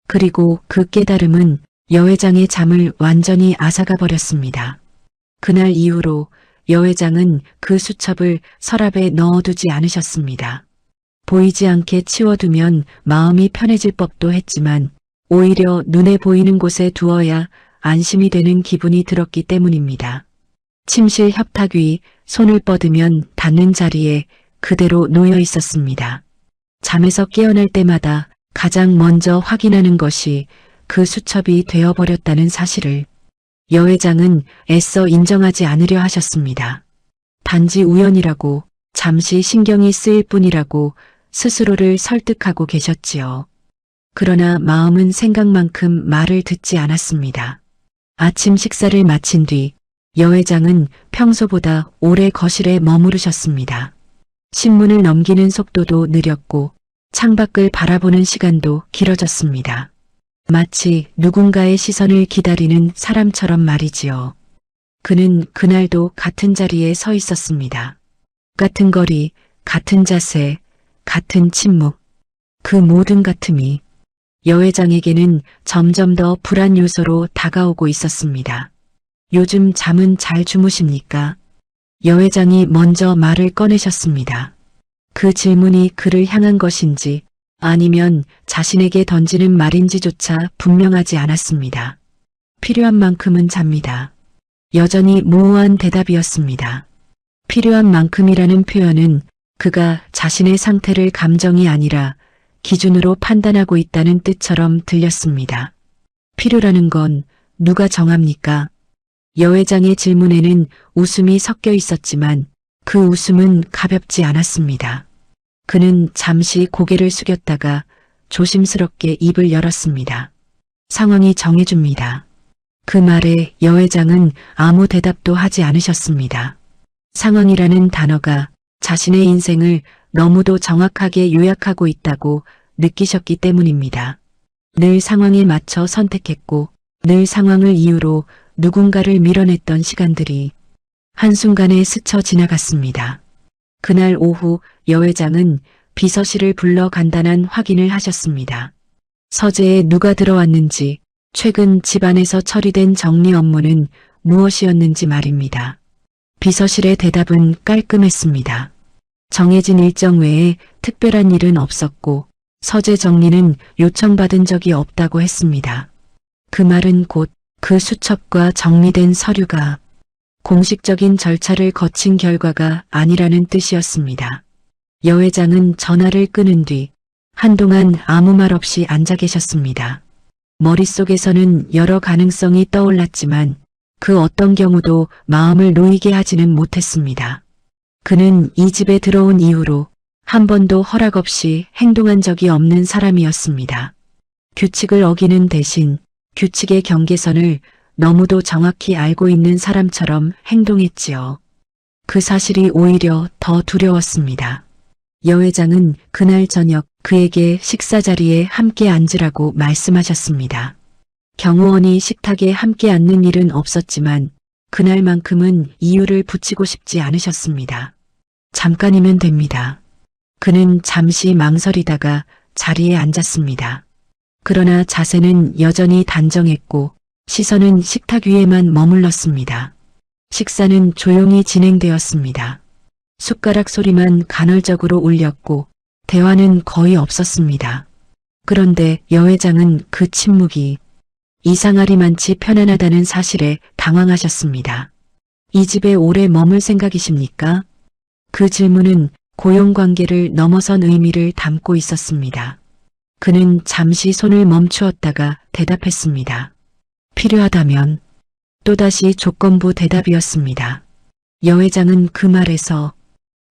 그리고 그 깨달음은 여 회장의 잠을 완전히 앗아가 버렸습니다. 그날 이후로 여 회장은 그 수첩을 서랍에 넣어두지 않으셨습니다. 보이지 않게 치워두면 마음이 편해질 법도 했지만 오히려 눈에 보이는 곳에 두어야 안심이 되는 기분이 들었기 때문입니다. 침실 협탁 위 손을 뻗으면 닿는 자리에 그대로 놓여 있었습니다. 잠에서 깨어날 때마다 가장 먼저 확인하는 것이 그 수첩이 되어버렸다는 사실을 여 회장은 애써 인정하지 않으려 하셨습니다. 단지 우연이라고, 잠시 신경이 쓰일 뿐이라고 스스로를 설득하고 계셨지요. 그러나 마음은 생각만큼 말을 듣지 않았습니다. 아침 식사를 마친 뒤 여 회장은 평소보다 오래 거실에 머무르셨습니다. 신문을 넘기는 속도도 느렸고 창밖을 바라보는 시간도 길어졌습니다. 마치 누군가의 시선을 기다리는 사람처럼 말이지요. 그는 그날도 같은 자리에 서 있었습니다. 같은 거리, 같은 자세, 같은 침묵, 그 모든 같음이 여 회장에게는 점점 더 불안 요소로 다가오고 있었습니다. 요즘 잠은 잘 주무십니까? 여 회장이 먼저 말을 꺼내셨습니다. 그 질문이 그를 향한 것인지 아니면 자신에게 던지는 말인지조차 분명하지 않았습니다. 필요한 만큼은 잡니다. 여전히 모호한 대답이었습니다. 필요한 만큼이라는 표현은 그가 자신의 상태를 감정이 아니라 기준으로 판단하고 있다는 뜻처럼 들렸습니다. 필요라는 건 누가 정합니까? 여 회장의 질문에는 웃음이 섞여 있었지만 그 웃음은 가볍지 않았습니다. 그는 잠시 고개를 숙였다가 조심스럽게 입을 열었습니다. 상황이 정해줍니다. 그 말에 여 회장은 아무 대답도 하지 않으셨습니다. 상황이라는 단어가 자신의 인생을 너무도 정확하게 요약하고 있다고 느끼셨기 때문입니다. 늘 상황에 맞춰 선택했고 늘 상황을 이유로 누군가를 밀어냈던 시간들이 한순간에 스쳐 지나갔습니다. 그날 오후 여 회장은 비서실을 불러 간단한 확인을 하셨습니다. 서재에 누가 들어왔는지, 최근 집안에서 처리된 정리 업무는 무엇이었는지 말입니다. 비서실의 대답은 깔끔했습니다. 정해진 일정 외에 특별한 일은 없었고 서재 정리는 요청받은 적이 없다고 했습니다. 그 말은 곧 그 수첩과 정리된 서류가 공식적인 절차를 거친 결과가 아니라는 뜻이었습니다. 여 회장은 전화를 끊은 뒤 한동안 아무 말 없이 앉아 계셨습니다. 머릿속에서는 여러 가능성이 떠올랐지만 그 어떤 경우도 마음을 놓이게 하지는 못했습니다. 그는 이 집에 들어온 이후로 한 번도 허락 없이 행동한 적이 없는 사람이었습니다. 규칙을 어기는 대신 규칙의 경계선을 너무도 정확히 알고 있는 사람처럼 행동했지요. 그 사실이 오히려 더 두려웠습니다. 여 회장은 그날 저녁 그에게 식사 자리에 함께 앉으라고 말씀하셨습니다. 경호원이 식탁에 함께 앉는 일은 없었지만 그날만큼은 이유를 붙이고 싶지 않으셨습니다. 잠깐이면 됩니다. 그는 잠시 망설이다가 자리에 앉았습니다. 그러나 자세는 여전히 단정했고 시선은 식탁 위에만 머물렀습니다. 식사는 조용히 진행되었습니다. 숟가락 소리만 간헐적으로 울렸고 대화는 거의 없었습니다. 그런데 여 회장은 그 침묵이 이상하리만치 편안하다는 사실에 당황하셨습니다. 이 집에 오래 머물 생각이십니까? 그 질문은 고용관계를 넘어선 의미를 담고 있었습니다. 그는 잠시 손을 멈추었다가 대답했습니다. 필요하다면. 또다시 조건부 대답이었습니다. 여 회장은 그 말에서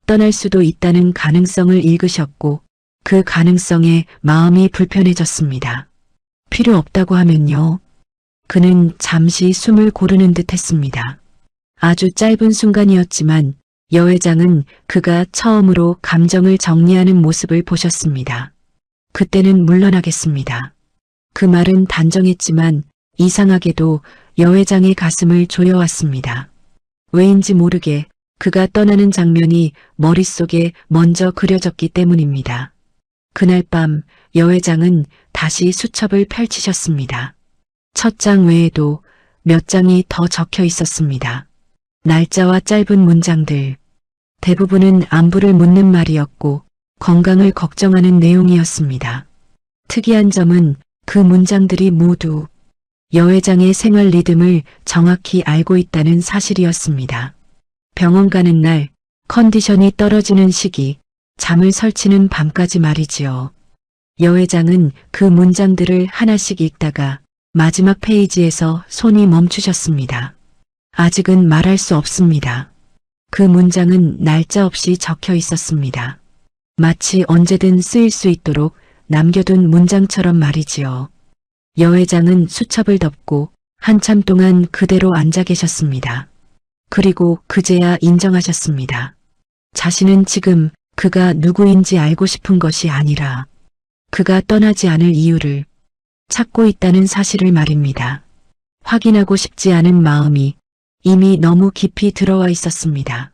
떠날 수도 있다는 가능성을 읽으셨고 그 가능성에 마음이 불편해졌습니다. 필요 없다고 하면요. 그는 잠시 숨을 고르는 듯 했습니다. 아주 짧은 순간이었지만 여 회장은 그가 처음으로 감정을 정리하는 모습을 보셨습니다. 그때는 물러나겠습니다. 그 말은 단정했지만 이상하게도 여 회장의 가슴을 조여왔습니다. 왜인지 모르게 그가 떠나는 장면이 머릿속에 먼저 그려졌기 때문입니다. 그날 밤 여 회장은 다시 수첩을 펼치셨습니다. 첫 장 외에도 몇 장이 더 적혀 있었습니다. 날짜와 짧은 문장들. 대부분은 안부를 묻는 말이었고 건강을 걱정하는 내용이었습니다. 특이한 점은 그 문장들이 모두 여 회장의 생활 리듬을 정확히 알고 있다는 사실이었습니다. 병원 가는 날, 컨디션이 떨어지는 시기, 잠을 설치는 밤까지 말이지요. 여 회장은 그 문장들을 하나씩 읽다가 마지막 페이지에서 손이 멈추셨습니다. 아직은 말할 수 없습니다. 그 문장은 날짜 없이 적혀 있었습니다. 마치 언제든 쓰일 수 있도록 남겨둔 문장처럼 말이지요. 여 회장은 수첩을 덮고 한참 동안 그대로 앉아 계셨습니다. 그리고 그제야 인정하셨습니다. 자신은 지금 그가 누구인지 알고 싶은 것이 아니라 그가 떠나지 않을 이유를 찾고 있다는 사실을 말입니다. 확인하고 싶지 않은 마음이 이미 너무 깊이 들어와 있었습니다.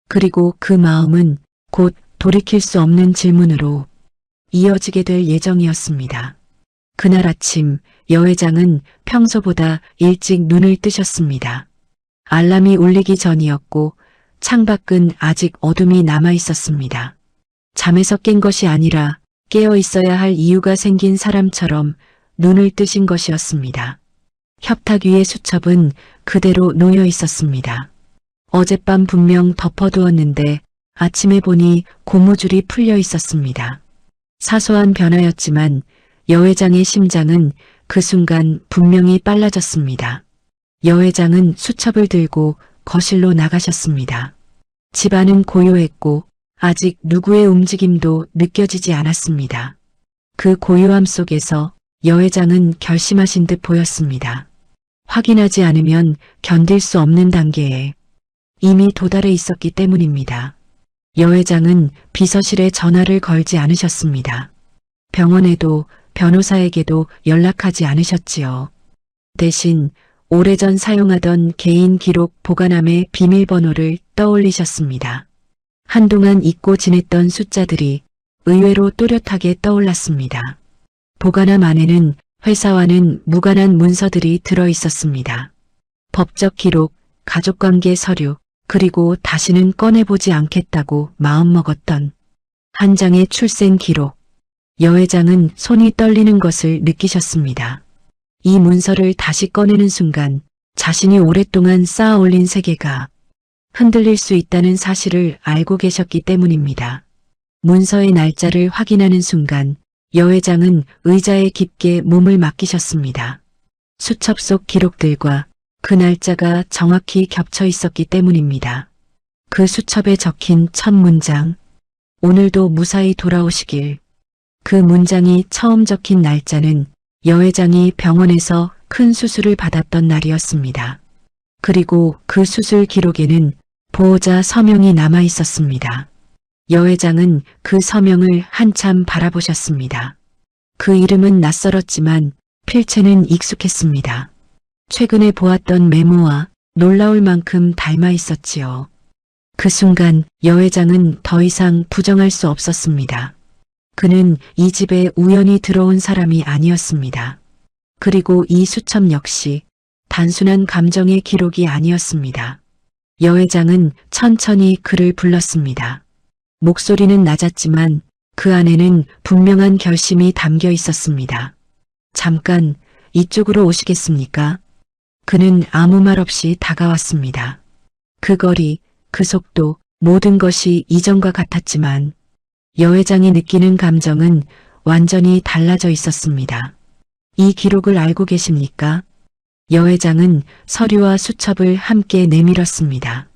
그리고 그 마음은 곧 돌이킬 수 없는 질문으로 이어지게 될 예정이었습니다. 그날 아침 여 회장은 평소보다 일찍 눈을 뜨셨습니다. 알람이 울리기 전이었고 창밖은 아직 어둠이 남아 있었습니다. 잠에서 깬 것이 아니라 깨어 있어야 할 이유가 생긴 사람처럼 눈을 뜨신 것이었습니다. 협탁 위의 수첩은 그대로 놓여 있었습니다. 어젯밤 분명 덮어두었는데 아침에 보니 고무줄이 풀려 있었습니다. 사소한 변화였지만 여 회장의 심장은 그 순간 분명히 빨라졌습니다. 여 회장은 수첩을 들고 거실로 나가셨습니다. 집안은 고요했고 아직 누구의 움직임도 느껴지지 않았습니다. 그 고요함 속에서 여 회장은 결심하신 듯 보였습니다. 확인하지 않으면 견딜 수 없는 단계에 이미 도달해 있었기 때문입니다. 여 회장은 비서실에 전화를 걸지 않으셨습니다. 병원에도 변호사에게도 연락하지 않으셨지요. 대신 오래전 사용하던 개인 기록 보관함의 비밀번호를 떠올리셨습니다. 한동안 잊고 지냈던 숫자들이 의외로 또렷하게 떠올랐습니다. 보관함 안에는 회사와는 무관한 문서들이 들어 있었습니다. 법적 기록, 가족관계 서류, 그리고 다시는 꺼내보지 않겠다고 마음먹었던 한 장의 출생 기록. 여 회장은 손이 떨리는 것을 느끼셨습니다. 이 문서를 다시 꺼내는 순간 자신이 오랫동안 쌓아 올린 세계가 흔들릴 수 있다는 사실을 알고 계셨기 때문입니다. 문서의 날짜를 확인하는 순간 여 회장은 의자에 깊게 몸을 맡기셨습니다. 수첩 속 기록들과 그 날짜가 정확히 겹쳐 있었기 때문입니다. 그 수첩에 적힌 첫 문장, 오늘도 무사히 돌아오시길. 그 문장이 처음 적힌 날짜는 여 회장이 병원에서 큰 수술을 받았던 날이었습니다. 그리고 그 수술 기록에는 보호자 서명이 남아 있었습니다. 여 회장은 그 서명을 한참 바라보셨습니다. 그 이름은 낯설었지만 필체는 익숙했습니다. 최근에 보았던 메모와 놀라울 만큼 닮아 있었지요. 그 순간 여 회장은 더 이상 부정할 수 없었습니다. 그는 이 집에 우연히 들어온 사람이 아니었습니다. 그리고 이 수첩 역시 단순한 감정의 기록이 아니었습니다. 여 회장은 천천히 그를 불렀습니다. 목소리는 낮았지만 그 안에는 분명한 결심이 담겨 있었습니다. 잠깐 이쪽으로 오시겠습니까? 그는 아무 말 없이 다가왔습니다. 그 거리, 그 속도, 모든 것이 이전과 같았지만 여 회장이 느끼는 감정은 완전히 달라져 있었습니다. 이 기록을 알고 계십니까? 여 회장은 서류와 수첩을 함께 내밀었습니다.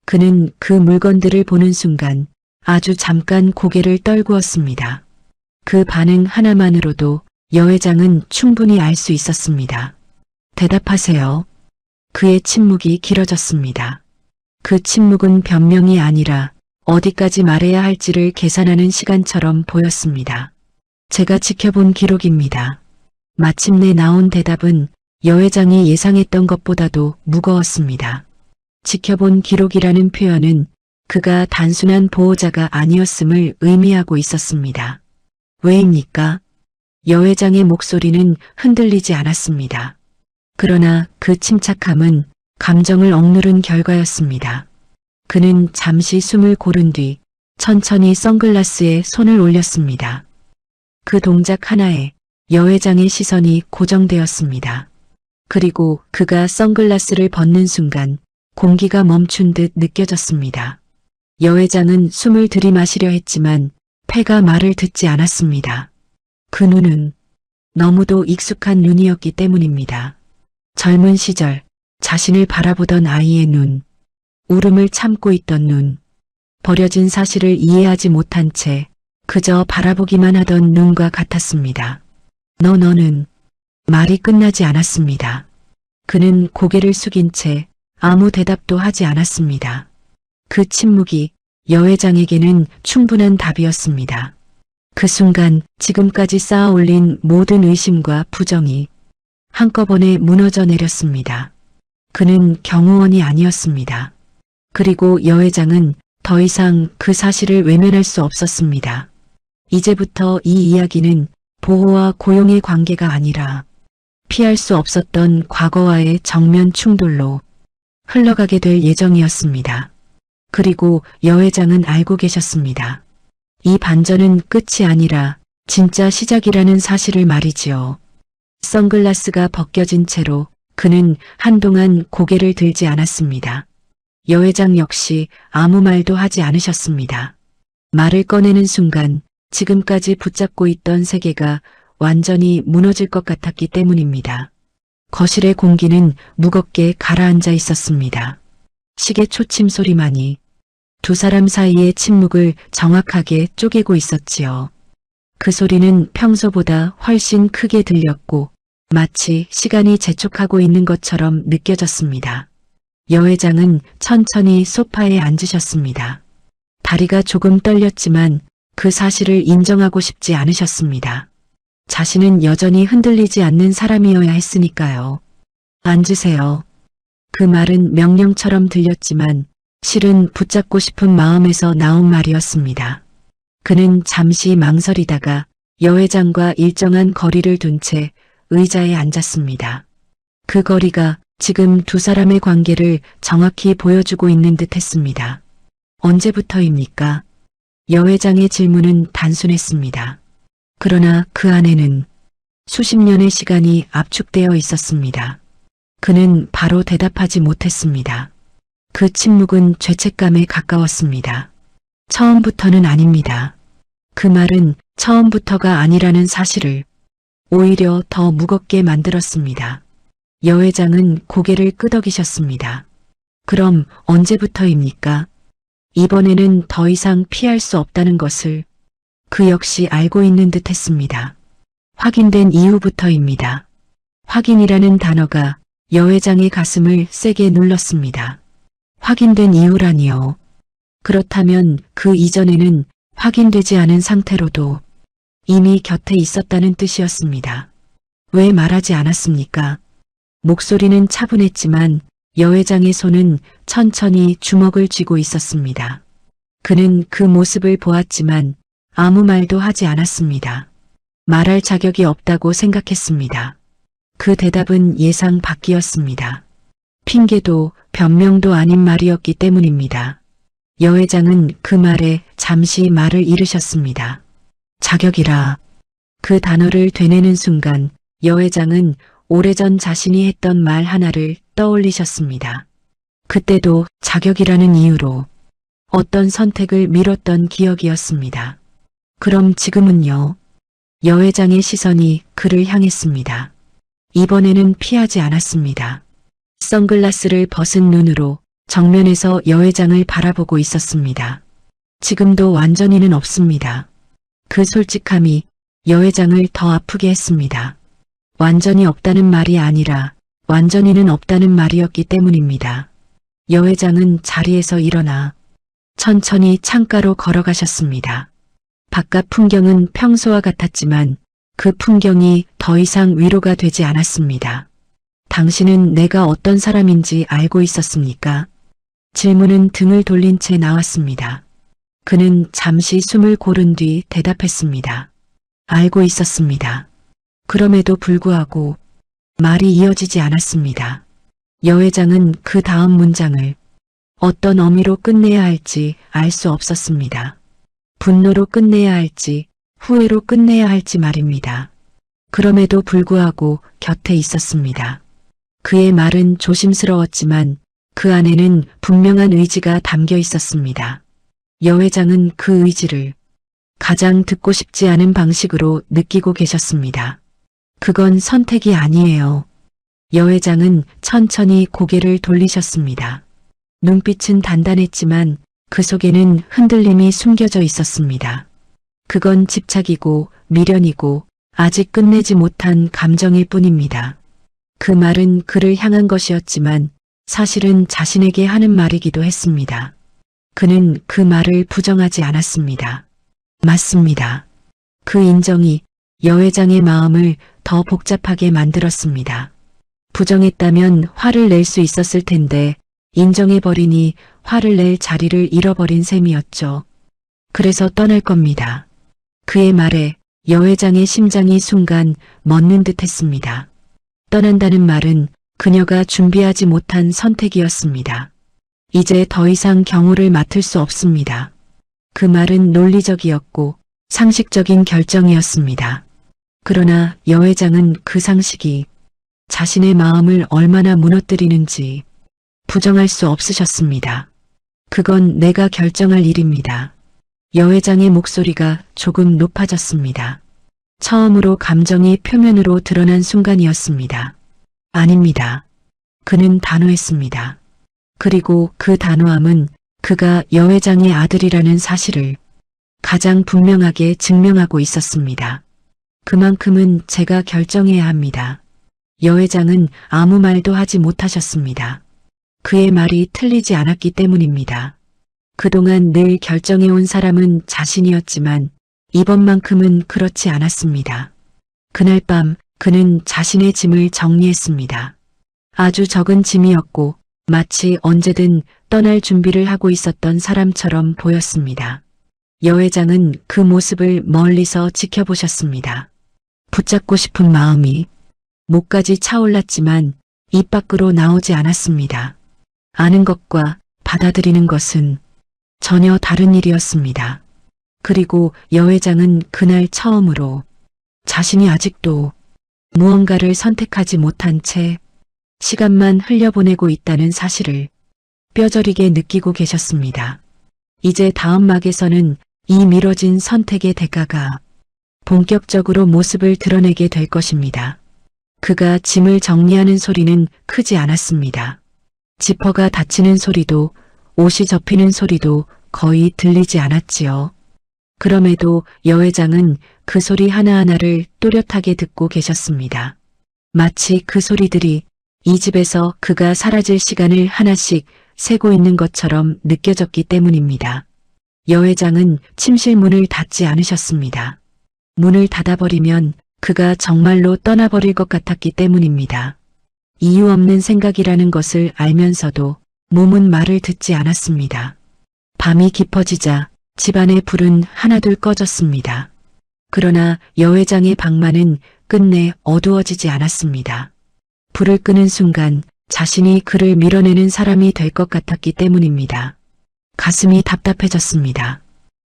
그는 그 물건들을 보는 순간 아주 잠깐 고개를 떨구었습니다. 그 반응 하나만으로도 여 회장은 충분히 알 수 있었습니다. 대답하세요. 그의 침묵이 길어졌습니다. 그 침묵은 변명이 아니라 어디까지 말해야 할지를 계산하는 시간처럼 보였습니다. 제가 지켜본 기록입니다. 마침내 나온 대답은 여 회장이 예상했던 것보다도 무거웠습니다. 지켜본 기록이라는 표현은 그가 단순한 보호자가 아니었음을 의미하고 있었습니다. 왜입니까? 여 회장의 목소리는 흔들리지 않았습니다. 그러나 그 침착함은 감정을 억누른 결과였습니다. 그는 잠시 숨을 고른 뒤 천천히 선글라스에 손을 올렸습니다. 그 동작 하나에 여 회장의 시선이 고정되었습니다. 그리고 그가 선글라스를 벗는 순간 공기가 멈춘 듯 느껴졌습니다. 여 회장은 숨을 들이마시려 했지만 폐가 말을 듣지 않았습니다. 그 눈은 너무도 익숙한 눈이었기 때문입니다. 젊은 시절 자신을 바라보던 아이의 눈, 울음을 참고 있던 눈, 버려진 사실을 이해하지 못한 채 그저 바라보기만 하던 눈과 같았습니다. 너는 말이 끝나지 않았습니다. 그는 고개를 숙인 채 아무 대답도 하지 않았습니다. 그 침묵이 여 회장에게는 충분한 답이었습니다. 그 순간 지금까지 쌓아 올린 모든 의심과 부정이 한꺼번에 무너져 내렸습니다. 그는 경호원이 아니었습니다. 그리고 여 회장은 더 이상 그 사실을 외면할 수 없었습니다. 이제부터 이 이야기는 보호와 고용의 관계가 아니라 피할 수 없었던 과거와의 정면 충돌로 흘러가게 될 예정이었습니다. 그리고 여 회장은 알고 계셨습니다. 이 반전은 끝이 아니라 진짜 시작이라는 사실을 말이지요. 선글라스가 벗겨진 채로 그는 한동안 고개를 들지 않았습니다. 여 회장 역시 아무 말도 하지 않으셨습니다. 말을 꺼내는 순간 지금까지 붙잡고 있던 세계가 완전히 무너질 것 같았기 때문입니다. 거실의 공기는 무겁게 가라앉아 있었습니다. 시계 초침 소리만이 두 사람 사이의 침묵을 정확하게 쪼개고 있었지요. 그 소리는 평소보다 훨씬 크게 들렸고 마치 시간이 재촉하고 있는 것처럼 느껴졌습니다. 여 회장은 천천히 소파에 앉으셨습니다. 다리가 조금 떨렸지만 그 사실을 인정하고 싶지 않으셨습니다. 자신은 여전히 흔들리지 않는 사람이어야 했으니까요. 앉으세요. 그 말은 명령처럼 들렸지만 실은 붙잡고 싶은 마음에서 나온 말이었습니다. 그는 잠시 망설이다가 여 회장과 일정한 거리를 둔 채 의자에 앉았습니다. 그 거리가 지금 두 사람의 관계를 정확히 보여주고 있는 듯 했습니다. 언제부터입니까? 여 회장의 질문은 단순했습니다. 그러나 그 안에는 수십 년의 시간이 압축되어 있었습니다. 그는 바로 대답하지 못했습니다. 그 침묵은 죄책감에 가까웠습니다. 처음부터는 아닙니다. 그 말은 처음부터가 아니라는 사실을 오히려 더 무겁게 만들었습니다. 여 회장은 고개를 끄덕이셨습니다. 그럼 언제부터입니까? 이번에는 더 이상 피할 수 없다는 것을 그 역시 알고 있는 듯 했습니다. 확인된 이후부터입니다. 확인이라는 단어가 여 회장의 가슴을 세게 눌렀습니다. 확인된 이유라니요. 그렇다면 그 이전에는 확인되지 않은 상태로도 이미 곁에 있었다는 뜻이었습니다. 왜 말하지 않았습니까? 목소리는 차분했지만 여 회장의 손은 천천히 주먹을 쥐고 있었습니다. 그는 그 모습을 보았지만 아무 말도 하지 않았습니다. 말할 자격이 없다고 생각했습니다. 그 대답은 예상 밖이었습니다. 핑계도 변명도 아닌 말이었기 때문입니다. 여 회장은 그 말에 잠시 말을 잃으셨습니다. 자격이라. 그 단어를 되뇌는 순간 여 회장은 오래전 자신이 했던 말 하나를 떠올리셨습니다. 그때도 자격이라는 이유로 어떤 선택을 미뤘던 기억이었습니다. 그럼 지금은요? 여 회장의 시선이 그를 향했습니다. 이번에는 피하지 않았습니다. 선글라스를 벗은 눈으로 정면에서 여 회장을 바라보고 있었습니다. 지금도 완전히는 없습니다. 그 솔직함이 여 회장을 더 아프게 했습니다. 완전히 없다는 말이 아니라 완전히는 없다는 말이었기 때문입니다. 여 회장은 자리에서 일어나 천천히 창가로 걸어가셨습니다. 바깥 풍경은 평소와 같았지만 그 풍경이 더 이상 위로가 되지 않았습니다. 당신은 내가 어떤 사람인지 알고 있었습니까? 질문은 등을 돌린 채 나왔습니다. 그는 잠시 숨을 고른 뒤 대답했습니다. 알고 있었습니다. 그럼에도 불구하고 말이 이어지지 않았습니다. 여 회장은 그 다음 문장을 어떤 어미로 끝내야 할지 알 수 없었습니다. 분노로 끝내야 할지 후회로 끝내야 할지 말입니다. 그럼에도 불구하고 곁에 있었습니다. 그의 말은 조심스러웠지만 그 안에는 분명한 의지가 담겨 있었습니다. 여 회장은 그 의지를 가장 듣고 싶지 않은 방식으로 느끼고 계셨습니다. 그건 선택이 아니에요. 여 회장은 천천히 고개를 돌리셨습니다. 눈빛은 단단했지만 그 속에는 흔들림이 숨겨져 있었습니다. 그건 집착이고 미련이고 아직 끝내지 못한 감정일 뿐입니다. 그 말은 그를 향한 것이었지만 사실은 자신에게 하는 말이기도 했습니다. 그는 그 말을 부정하지 않았습니다. 맞습니다. 그 인정이 여 회장의 마음을 더 복잡하게 만들었습니다. 부정했다면 화를 낼 수 있었을 텐데 인정해버리니 화를 낼 자리를 잃어버린 셈이었죠. 그래서 떠날 겁니다. 그의 말에 여 회장의 심장이 순간 멎는 듯 했습니다. 떠난다는 말은 그녀가 준비하지 못한 선택이었습니다. 이제 더 이상 경호를 맡을 수 없습니다. 그 말은 논리적이었고 상식적인 결정이었습니다. 그러나 여 회장은 그 상식이 자신의 마음을 얼마나 무너뜨리는지 부정할 수 없으셨습니다. 그건 내가 결정할 일입니다. 여 회장의 목소리가 조금 높아졌습니다. 처음으로 감정이 표면으로 드러난 순간이었습니다. 아닙니다. 그는 단호했습니다. 그리고 그 단호함은 그가 여 회장의 아들이라는 사실을 가장 분명하게 증명하고 있었습니다. 그만큼은 제가 결정해야 합니다. 여 회장은 아무 말도 하지 못하셨습니다. 그의 말이 틀리지 않았기 때문입니다. 그동안 늘 결정해온 사람은 자신이었지만 이번만큼은 그렇지 않았습니다. 그날 밤 그는 자신의 짐을 정리했습니다. 아주 적은 짐이었고 마치 언제든 떠날 준비를 하고 있었던 사람처럼 보였습니다. 여 회장은 그 모습을 멀리서 지켜보셨습니다. 붙잡고 싶은 마음이 목까지 차올랐지만 입 밖으로 나오지 않았습니다. 아는 것과 받아들이는 것은 전혀 다른 일이었습니다. 그리고 여 회장은 그날 처음으로 자신이 아직도 무언가를 선택하지 못한 채 시간만 흘려보내고 있다는 사실을 뼈저리게 느끼고 계셨습니다. 이제 다음 막에서는 이 미뤄진 선택의 대가가 본격적으로 모습을 드러내게 될 것입니다. 그가 짐을 정리하는 소리는 크지 않았습니다. 지퍼가 닫히는 소리도 옷이 접히는 소리도 거의 들리지 않았지요. 그럼에도 여 회장은 그 소리 하나하나를 또렷하게 듣고 계셨습니다. 마치 그 소리들이 이 집에서 그가 사라질 시간을 하나씩 세고 있는 것처럼 느껴졌기 때문입니다. 여 회장은 침실 문을 닫지 않으셨습니다. 문을 닫아버리면 그가 정말로 떠나버릴 것 같았기 때문입니다. 이유 없는 생각이라는 것을 알면서도 몸은 말을 듣지 않았습니다. 밤이 깊어지자 집안의 불은 하나둘 꺼졌습니다. 그러나 여 회장의 방만은 끝내 어두워지지 않았습니다. 불을 끄는 순간 자신이 그를 밀어내는 사람이 될 것 같았기 때문입니다. 가슴이 답답해졌습니다.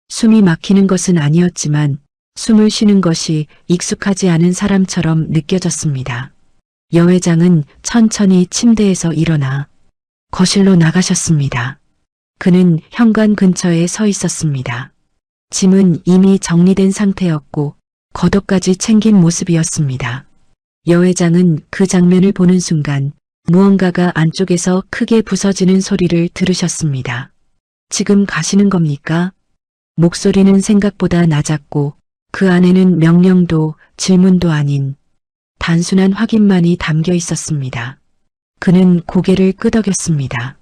숨이 막히는 것은 아니었지만 숨을 쉬는 것이 익숙하지 않은 사람처럼 느껴졌습니다. 여 회장은 천천히 침대에서 일어나 거실로 나가셨습니다. 그는 현관 근처에 서 있었습니다. 짐은 이미 정리된 상태였고 겉옷까지 챙긴 모습이었습니다. 여 회장은 그 장면을 보는 순간 무언가가 안쪽에서 크게 부서지는 소리를 들으셨습니다. 지금 가시는 겁니까? 목소리는 생각보다 낮았고 그 안에는 명령도 질문도 아닌 단순한 확인만이 담겨 있었습니다. 그는 고개를 끄덕였습니다.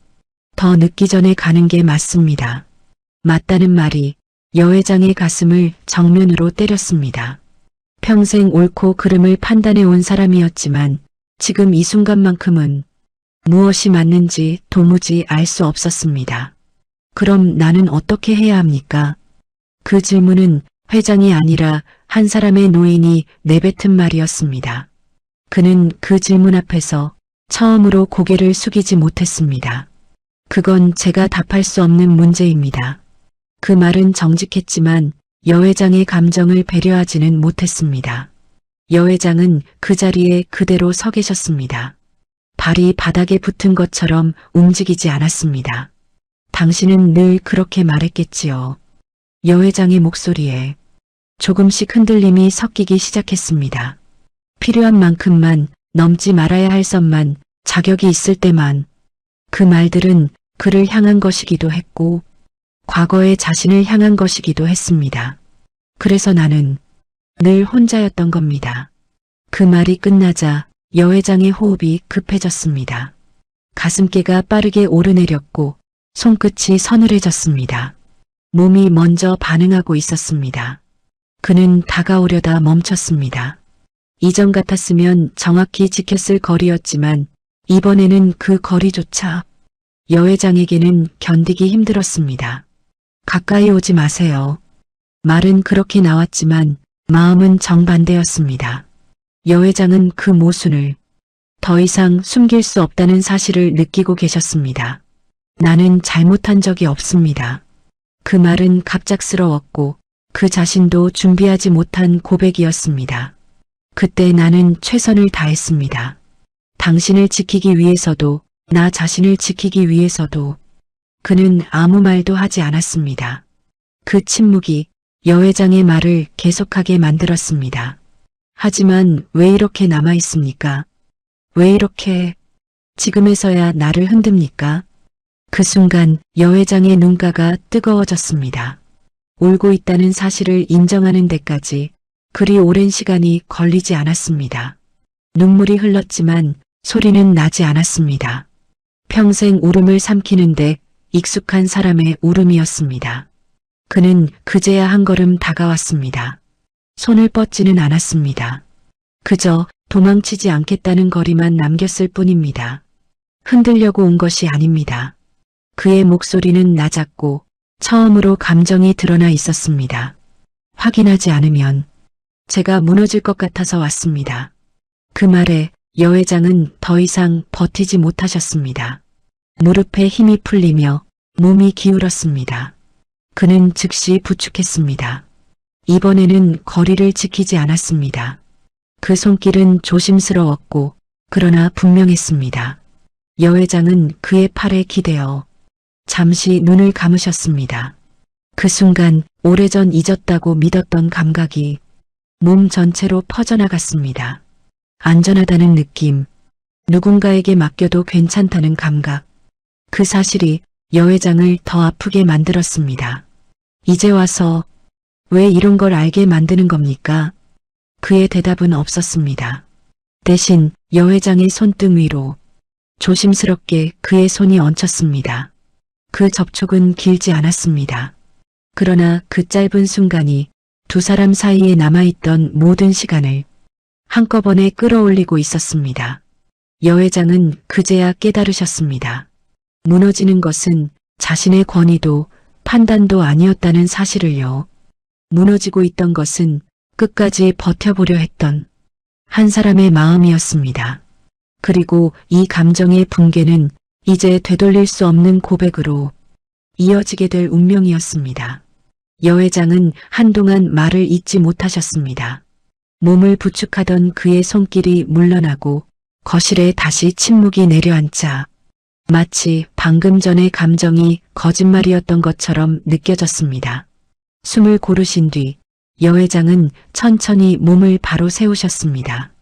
더 늦기 전에 가는 게 맞습니다. 맞다는 말이 여 회장의 가슴을 정면으로 때렸습니다. 평생 옳고 그름을 판단해 온 사람이었지만 지금 이 순간만큼은 무엇이 맞는지 도무지 알 수 없었습니다. 그럼 나는 어떻게 해야 합니까? 그 질문은 회장이 아니라 한 사람의 노인이 내뱉은 말이었습니다. 그는 그 질문 앞에서 처음으로 고개를 숙이지 못했습니다. 그건 제가 답할 수 없는 문제입니다. 그 말은 정직했지만 여 회장의 감정을 배려하지는 못했습니다. 여 회장은 그 자리에 그대로 서 계셨습니다. 발이 바닥에 붙은 것처럼 움직이지 않았습니다. 당신은 늘 그렇게 말했겠지요. 여 회장의 목소리에 조금씩 흔들림이 섞이기 시작했습니다. 필요한 만큼만, 넘지 말아야 할 선만, 자격이 있을 때만. 그 말들은 그를 향한 것이기도 했고 과거의 자신을 향한 것이기도 했습니다. 그래서 나는 늘 혼자였던 겁니다. 그 말이 끝나자 여 회장의 호흡이 급해졌습니다. 가슴께가 빠르게 오르내렸고 손끝이 서늘해졌습니다. 몸이 먼저 반응하고 있었습니다. 그는 다가오려다 멈췄습니다. 이전 같았으면 정확히 지켰을 거리였지만 이번에는 그 거리조차 여 회장에게는 견디기 힘들었습니다. 가까이 오지 마세요. 말은 그렇게 나왔지만 마음은 정반대였습니다. 여 회장은 그 모순을 더 이상 숨길 수 없다는 사실을 느끼고 계셨습니다. 나는 잘못한 적이 없습니다. 그 말은 갑작스러웠고 그 자신도 준비하지 못한 고백이었습니다. 그때 나는 최선을 다했습니다. 당신을 지키기 위해서도 나 자신을 지키기 위해서도. 그는 아무 말도 하지 않았습니다. 그 침묵이 여 회장의 말을 계속하게 만들었습니다. 하지만 왜 이렇게 남아있습니까? 왜 이렇게 지금에서야 나를 흔듭니까? 그 순간 여회장의 눈가가 뜨거워졌습니다. 울고 있다는 사실을 인정하는 데까지 그리 오랜 시간이 걸리지 않았습니다. 눈물이 흘렀지만 소리는 나지 않았습니다. 평생 울음을 삼키는데 익숙한 사람의 울음이었습니다. 그는 그제야 한 걸음 다가왔습니다. 손을 뻗지는 않았습니다. 그저 도망치지 않겠다는 거리만 남겼을 뿐입니다. 흔들려고 온 것이 아닙니다. 그의 목소리는 낮았고 처음으로 감정이 드러나 있었습니다. 확인하지 않으면 제가 무너질 것 같아서 왔습니다. 그 말에 여회장은 더 이상 버티지 못하셨습니다. 무릎에 힘이 풀리며 몸이 기울었습니다. 그는 즉시 부축했습니다. 이번에는 거리를 지키지 않았습니다. 그 손길은 조심스러웠고 그러나 분명했습니다. 여회장은 그의 팔에 기대어 잠시 눈을 감으셨습니다. 그 순간 오래전 잊었다고 믿었던 감각이 몸 전체로 퍼져나갔습니다. 안전하다는 느낌, 누군가에게 맡겨도 괜찮다는 감각. 그 사실이 여회장을 더 아프게 만들었습니다. 이제 와서 왜 이런 걸 알게 만드는 겁니까? 그의 대답은 없었습니다. 대신 여회장의 손등 위로 조심스럽게 그의 손이 얹혔습니다. 그 접촉은 길지 않았습니다. 그러나 그 짧은 순간이 두 사람 사이에 남아있던 모든 시간을 한꺼번에 끌어올리고 있었습니다. 여회장은 그제야 깨달으셨습니다. 무너지는 것은 자신의 권위도 판단도 아니었다는 사실을요. 무너지고 있던 것은 끝까지 버텨보려 했던 한 사람의 마음이었습니다. 그리고 이 감정의 붕괴는 이제 되돌릴 수 없는 고백으로 이어지게 될 운명이었습니다. 여회장은 한동안 말을 잇지 못하셨습니다. 몸을 부축하던 그의 손길이 물러나고 거실에 다시 침묵이 내려앉자 마치 방금 전의 감정이 거짓말이었던 것처럼 느껴졌습니다. 숨을 고르신 뒤 여회장은 천천히 몸을 바로 세우셨습니다.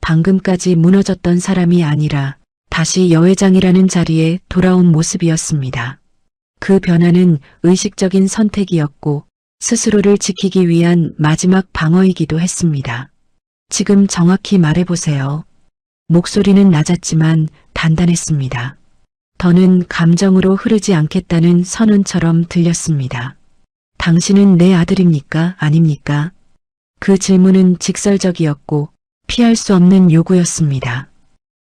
방금까지 무너졌던 사람이 아니라 다시 여회장이라는 자리에 돌아온 모습이었습니다. 그 변화는 의식적인 선택이었고 스스로를 지키기 위한 마지막 방어이기도 했습니다. 지금 정확히 말해보세요. 목소리는 낮았지만 단단했습니다. 더는 감정으로 흐르지 않겠다는 선언처럼 들렸습니다. 당신은 내 아들입니까? 아닙니까? 그 질문은 직설적이었고 피할 수 없는 요구였습니다.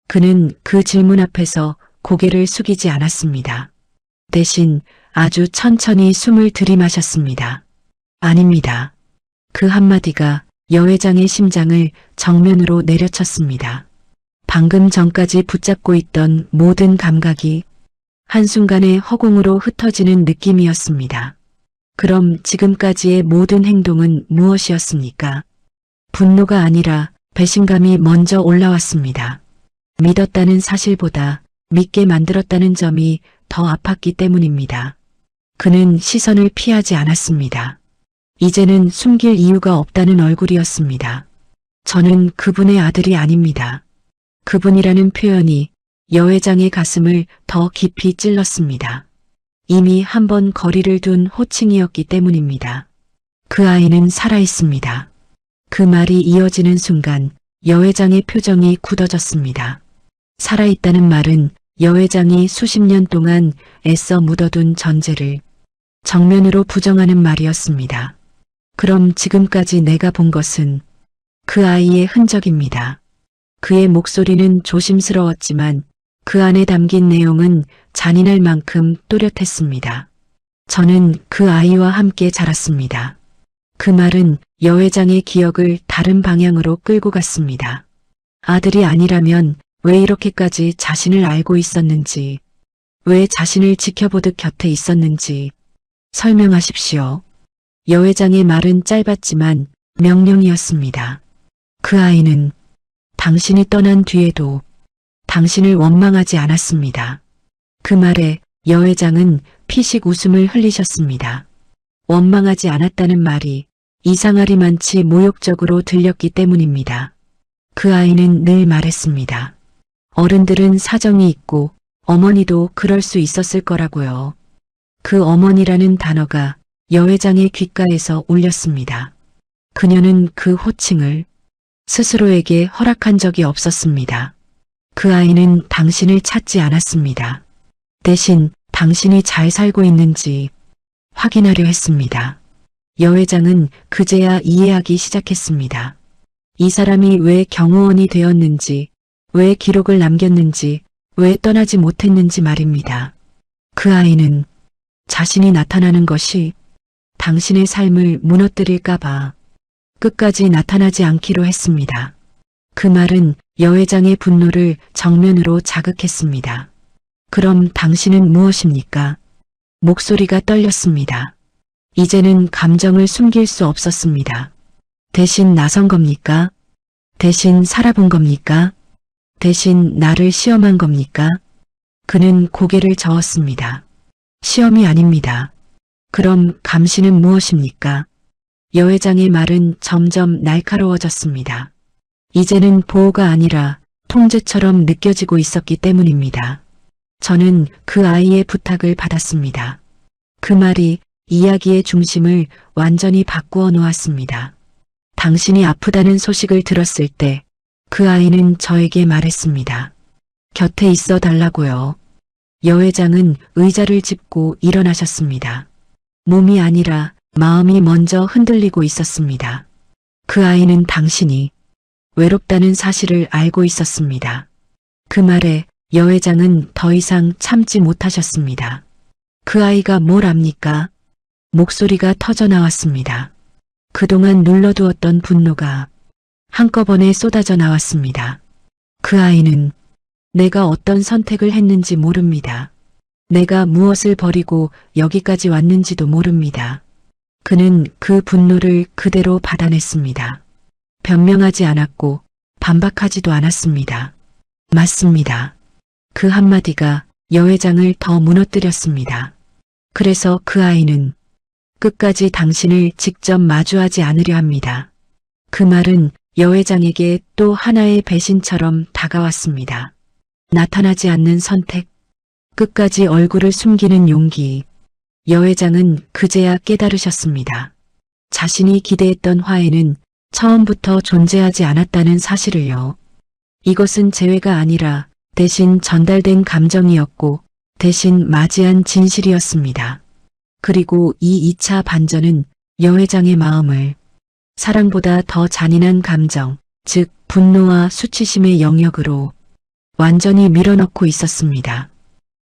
그는 그 질문 앞에서 고개를 숙이지 않았습니다. 대신 아주 천천히 숨을 들이마셨습니다. 아닙니다. 그 한마디가 여회장의 심장을 정면으로 내려쳤습니다. 방금 전까지 붙잡고 있던 모든 감각이 한순간에 허공으로 흩어지는 느낌이었습니다. 그럼 지금까지의 모든 행동은 무엇이었습니까? 분노가 아니라 배신감이 먼저 올라왔습니다. 믿었다는 사실보다 믿게 만들었다는 점이 더 아팠기 때문입니다. 그는 시선을 피하지 않았습니다. 이제는 숨길 이유가 없다는 얼굴이었습니다. 저는 그분의 아들이 아닙니다. 그분이라는 표현이 여회장의 가슴을 더 깊이 찔렀습니다. 이미 한 번 거리를 둔 호칭이었기 때문입니다. 그 아이는 살아있습니다. 그 말이 이어지는 순간 여회장의 표정이 굳어졌습니다. 살아있다는 말은 여회장이 수십 년 동안 애써 묻어둔 전제를 정면으로 부정하는 말이었습니다. 그럼 지금까지 내가 본 것은 그 아이의 흔적입니다. 그의 목소리는 조심스러웠지만 그 안에 담긴 내용은 잔인할 만큼 또렷했습니다. 저는 그 아이와 함께 자랐습니다. 그 말은 여회장의 기억을 다른 방향으로 끌고 갔습니다. 아들이 아니라면 왜 이렇게까지 자신을 알고 있었는지, 왜 자신을 지켜보듯 곁에 있었는지 설명하십시오. 여회장의 말은 짧았지만 명령이었습니다. 그 아이는 당신이 떠난 뒤에도 당신을 원망하지 않았습니다. 그 말에 여회장은 피식 웃음을 흘리셨습니다. 원망하지 않았다는 말이 이상하리만치 모욕적으로 들렸기 때문입니다. 그 아이는 늘 말했습니다. 어른들은 사정이 있고 어머니도 그럴 수 있었을 거라고요. 그 어머니라는 단어가 여 회장의 귓가에서 울렸습니다. 그녀는 그 호칭을 스스로에게 허락한 적이 없었습니다. 그 아이는 당신을 찾지 않았습니다. 대신 당신이 잘 살고 있는지 확인하려 했습니다. 여 회장은 그제야 이해하기 시작했습니다. 이 사람이 왜 경호원이 되었는지, 왜 기록을 남겼는지, 왜 떠나지 못했는지 말입니다. 그 아이는 자신이 나타나는 것이 당신의 삶을 무너뜨릴까봐 끝까지 나타나지 않기로 했습니다. 그 말은 여 회장의 분노를 정면으로 자극했습니다. 그럼 당신은 무엇입니까? 목소리가 떨렸습니다. 이제는 감정을 숨길 수 없었습니다. 대신 나선 겁니까? 대신 살아본 겁니까? 대신 나를 시험한 겁니까? 그는 고개를 저었습니다. 시험이 아닙니다. 그럼 감시는 무엇입니까? 여 회장의 말은 점점 날카로워졌습니다. 이제는 보호가 아니라 통제처럼 느껴지고 있었기 때문입니다. 저는 그 아이의 부탁을 받았습니다. 그 말이 이야기의 중심을 완전히 바꾸어 놓았습니다. 당신이 아프다는 소식을 들었을 때 그 아이는 저에게 말했습니다. 곁에 있어 달라고요. 여 회장은 의자를 짚고 일어나셨습니다. 몸이 아니라 마음이 먼저 흔들리고 있었습니다. 그 아이는 당신이 외롭다는 사실을 알고 있었습니다. 그 말에 여 회장은 더 이상 참지 못하셨습니다. 그 아이가 뭘 압니까? 목소리가 터져 나왔습니다. 그동안 눌러두었던 분노가 한꺼번에 쏟아져 나왔습니다. 그 아이는 내가 어떤 선택을 했는지 모릅니다. 내가 무엇을 버리고 여기까지 왔는지도 모릅니다. 그는 그 분노를 그대로 받아냈습니다. 변명하지 않았고 반박하지도 않았습니다. 맞습니다. 그 한마디가 여 회장을 더 무너뜨렸습니다. 그래서 그 아이는 끝까지 당신을 직접 마주하지 않으려 합니다. 그 말은 여 회장에게 또 하나의 배신처럼 다가왔습니다. 나타나지 않는 선택, 끝까지 얼굴을 숨기는 용기. 여 회장은 그제야 깨달으셨습니다. 자신이 기대했던 화해는 처음부터 존재하지 않았다는 사실을요. 이것은 재회가 아니라 대신 전달된 감정이었고 대신 맞이한 진실이었습니다. 그리고 이 2차 반전은 여 회장의 마음을 사랑보다 더 잔인한 감정, 즉 분노와 수치심의 영역으로 완전히 밀어넣고 있었습니다.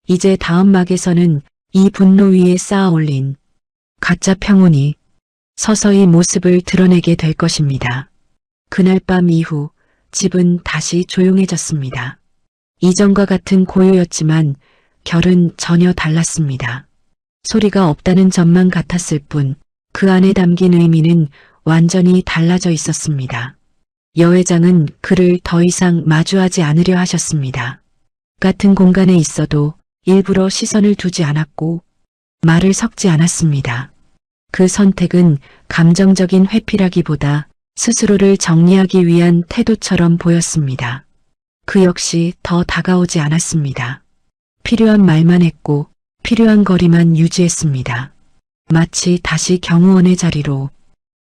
이제 다음 막에서는 이 분노 위에 쌓아 올린 가짜 평온이 서서히 모습을 드러내게 될 것입니다. 그날 밤 이후 집은 다시 조용해졌습니다. 이전과 같은 고요였지만 결은 전혀 달랐습니다. 소리가 없다는 점만 같았을 뿐 그 안에 담긴 의미는 완전히 달라져 있었습니다. 여 회장은 그를 더 이상 마주하지 않으려 하셨습니다. 같은 공간에 있어도 일부러 시선을 두지 않았고 말을 섞지 않았습니다. 그 선택은 감정적인 회피라기보다 스스로를 정리하기 위한 태도처럼 보였습니다. 그 역시 더 다가오지 않았습니다. 필요한 말만 했고 필요한 거리만 유지했습니다. 마치 다시 경호원의 자리로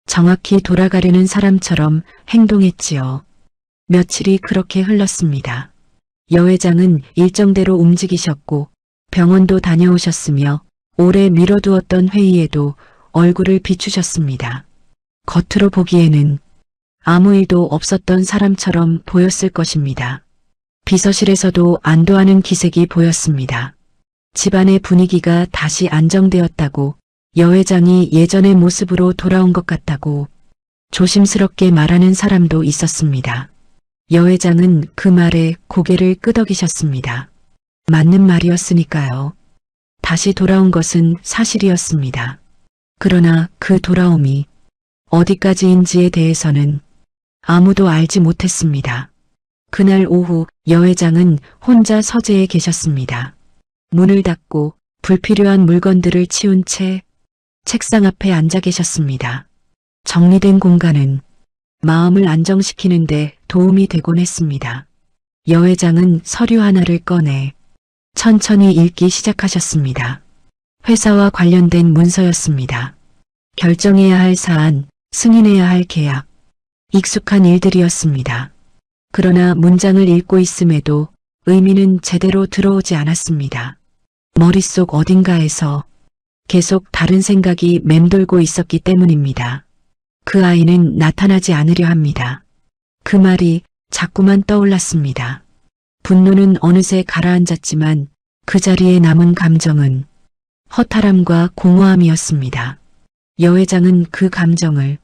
정확히 돌아가려는 사람처럼 행동했지요. 며칠이 그렇게 흘렀습니다. 여 회장은 일정대로 움직이셨고 병원도 다녀오셨으며 오래 미뤄두었던 회의에도 얼굴을 비추셨습니다. 겉으로 보기에는 아무 일도 없었던 사람처럼 보였을 것입니다. 비서실에서도 안도하는 기색이 보였습니다. 집안의 분위기가 다시 안정되었다고, 여 회장이 예전의 모습으로 돌아온 것 같다고 조심스럽게 말하는 사람도 있었습니다. 여 회장은 그 말에 고개를 끄덕이셨습니다. 맞는 말이었으니까요. 다시 돌아온 것은 사실이었습니다. 그러나 그 돌아옴이 어디까지인지에 대해서는 아무도 알지 못했습니다. 그날 오후 여 회장은 혼자 서재에 계셨습니다. 문을 닫고 불필요한 물건들을 치운 채 책상 앞에 앉아 계셨습니다. 정리된 공간은 마음을 안정시키는데 도움이 되곤 했습니다. 여 회장은 서류 하나를 꺼내 천천히 읽기 시작하셨습니다. 회사와 관련된 문서였습니다. 결정해야 할 사안, 승인해야 할 계약, 익숙한 일들이었습니다. 그러나 문장을 읽고 있음에도 의미는 제대로 들어오지 않았습니다. 머릿속 어딘가에서 계속 다른 생각이 맴돌고 있었기 때문입니다. 그 아이는 나타나지 않으려 합니다. 그 말이 자꾸만 떠올랐습니다. 분노는 어느새 가라앉았지만 그 자리에 남은 감정은 허탈함과 공허함이었습니다. 여 회장은 그 감정을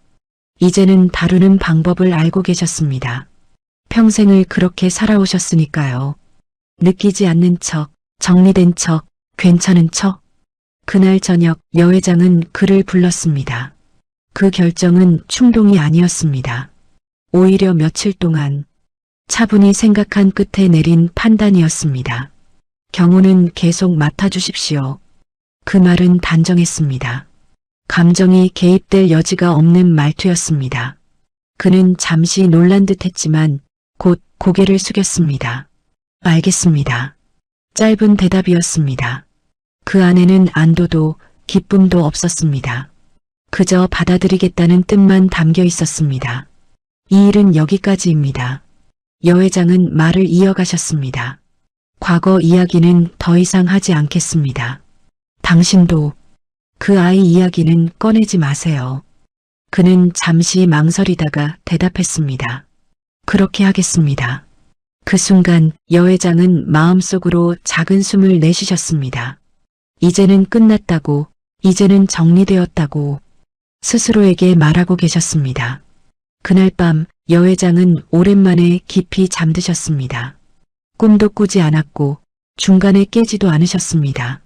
이제는 다루는 방법을 알고 계셨습니다. 평생을 그렇게 살아오셨으니까요. 느끼지 않는 척, 정리된 척, 괜찮은 척. 그날 저녁 여 회장은 그를 불렀습니다. 그 결정은 충동이 아니었습니다. 오히려 며칠 동안 차분히 생각한 끝에 내린 판단이었습니다. 경호는 계속 맡아주십시오. 그 말은 단정했습니다. 감정이 개입될 여지가 없는 말투였습니다. 그는 잠시 놀란 듯 했지만 곧 고개를 숙였습니다. 알겠습니다. 짧은 대답이었습니다. 그 안에는 안도도 기쁨도 없었습니다. 그저 받아들이겠다는 뜻만 담겨 있었습니다. 이 일은 여기까지입니다. 여 회장은 말을 이어가셨습니다. 과거 이야기는 더 이상 하지 않겠습니다. 당신도 그 아이 이야기는 꺼내지 마세요. 그는 잠시 망설이다가 대답했습니다. 그렇게 하겠습니다. 그 순간 여 회장은 마음속으로 작은 숨을 내쉬셨습니다. 이제는 끝났다고, 이제는 정리되었다고 스스로에게 말하고 계셨습니다. 그날 밤 여 회장은 오랜만에 깊이 잠드셨습니다. 꿈도 꾸지 않았고 중간에 깨지도 않으셨습니다.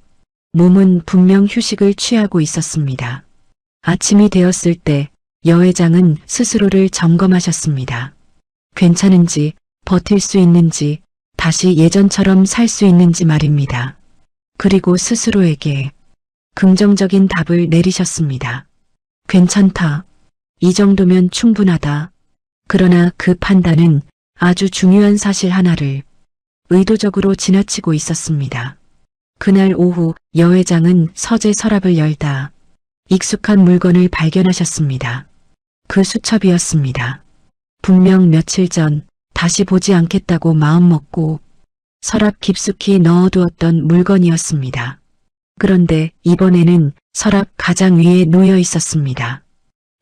몸은 분명 휴식을 취하고 있었습니다. 아침이 되었을 때 여 회장은 스스로를 점검하셨습니다. 괜찮은지, 버틸 수 있는지, 다시 예전처럼 살 수 있는지 말입니다. 그리고 스스로에게 긍정적인 답을 내리셨습니다. 괜찮다. 이 정도면 충분하다. 그러나 그 판단은 아주 중요한 사실 하나를 의도적으로 지나치고 있었습니다. 그날 오후 여 회장은 서재 서랍을 열다 익숙한 물건을 발견하셨습니다. 그 수첩이었습니다. 분명 며칠 전 다시 보지 않겠다고 마음먹고 서랍 깊숙이 넣어두었던 물건이었습니다. 그런데 이번에는 서랍 가장 위에 놓여 있었습니다.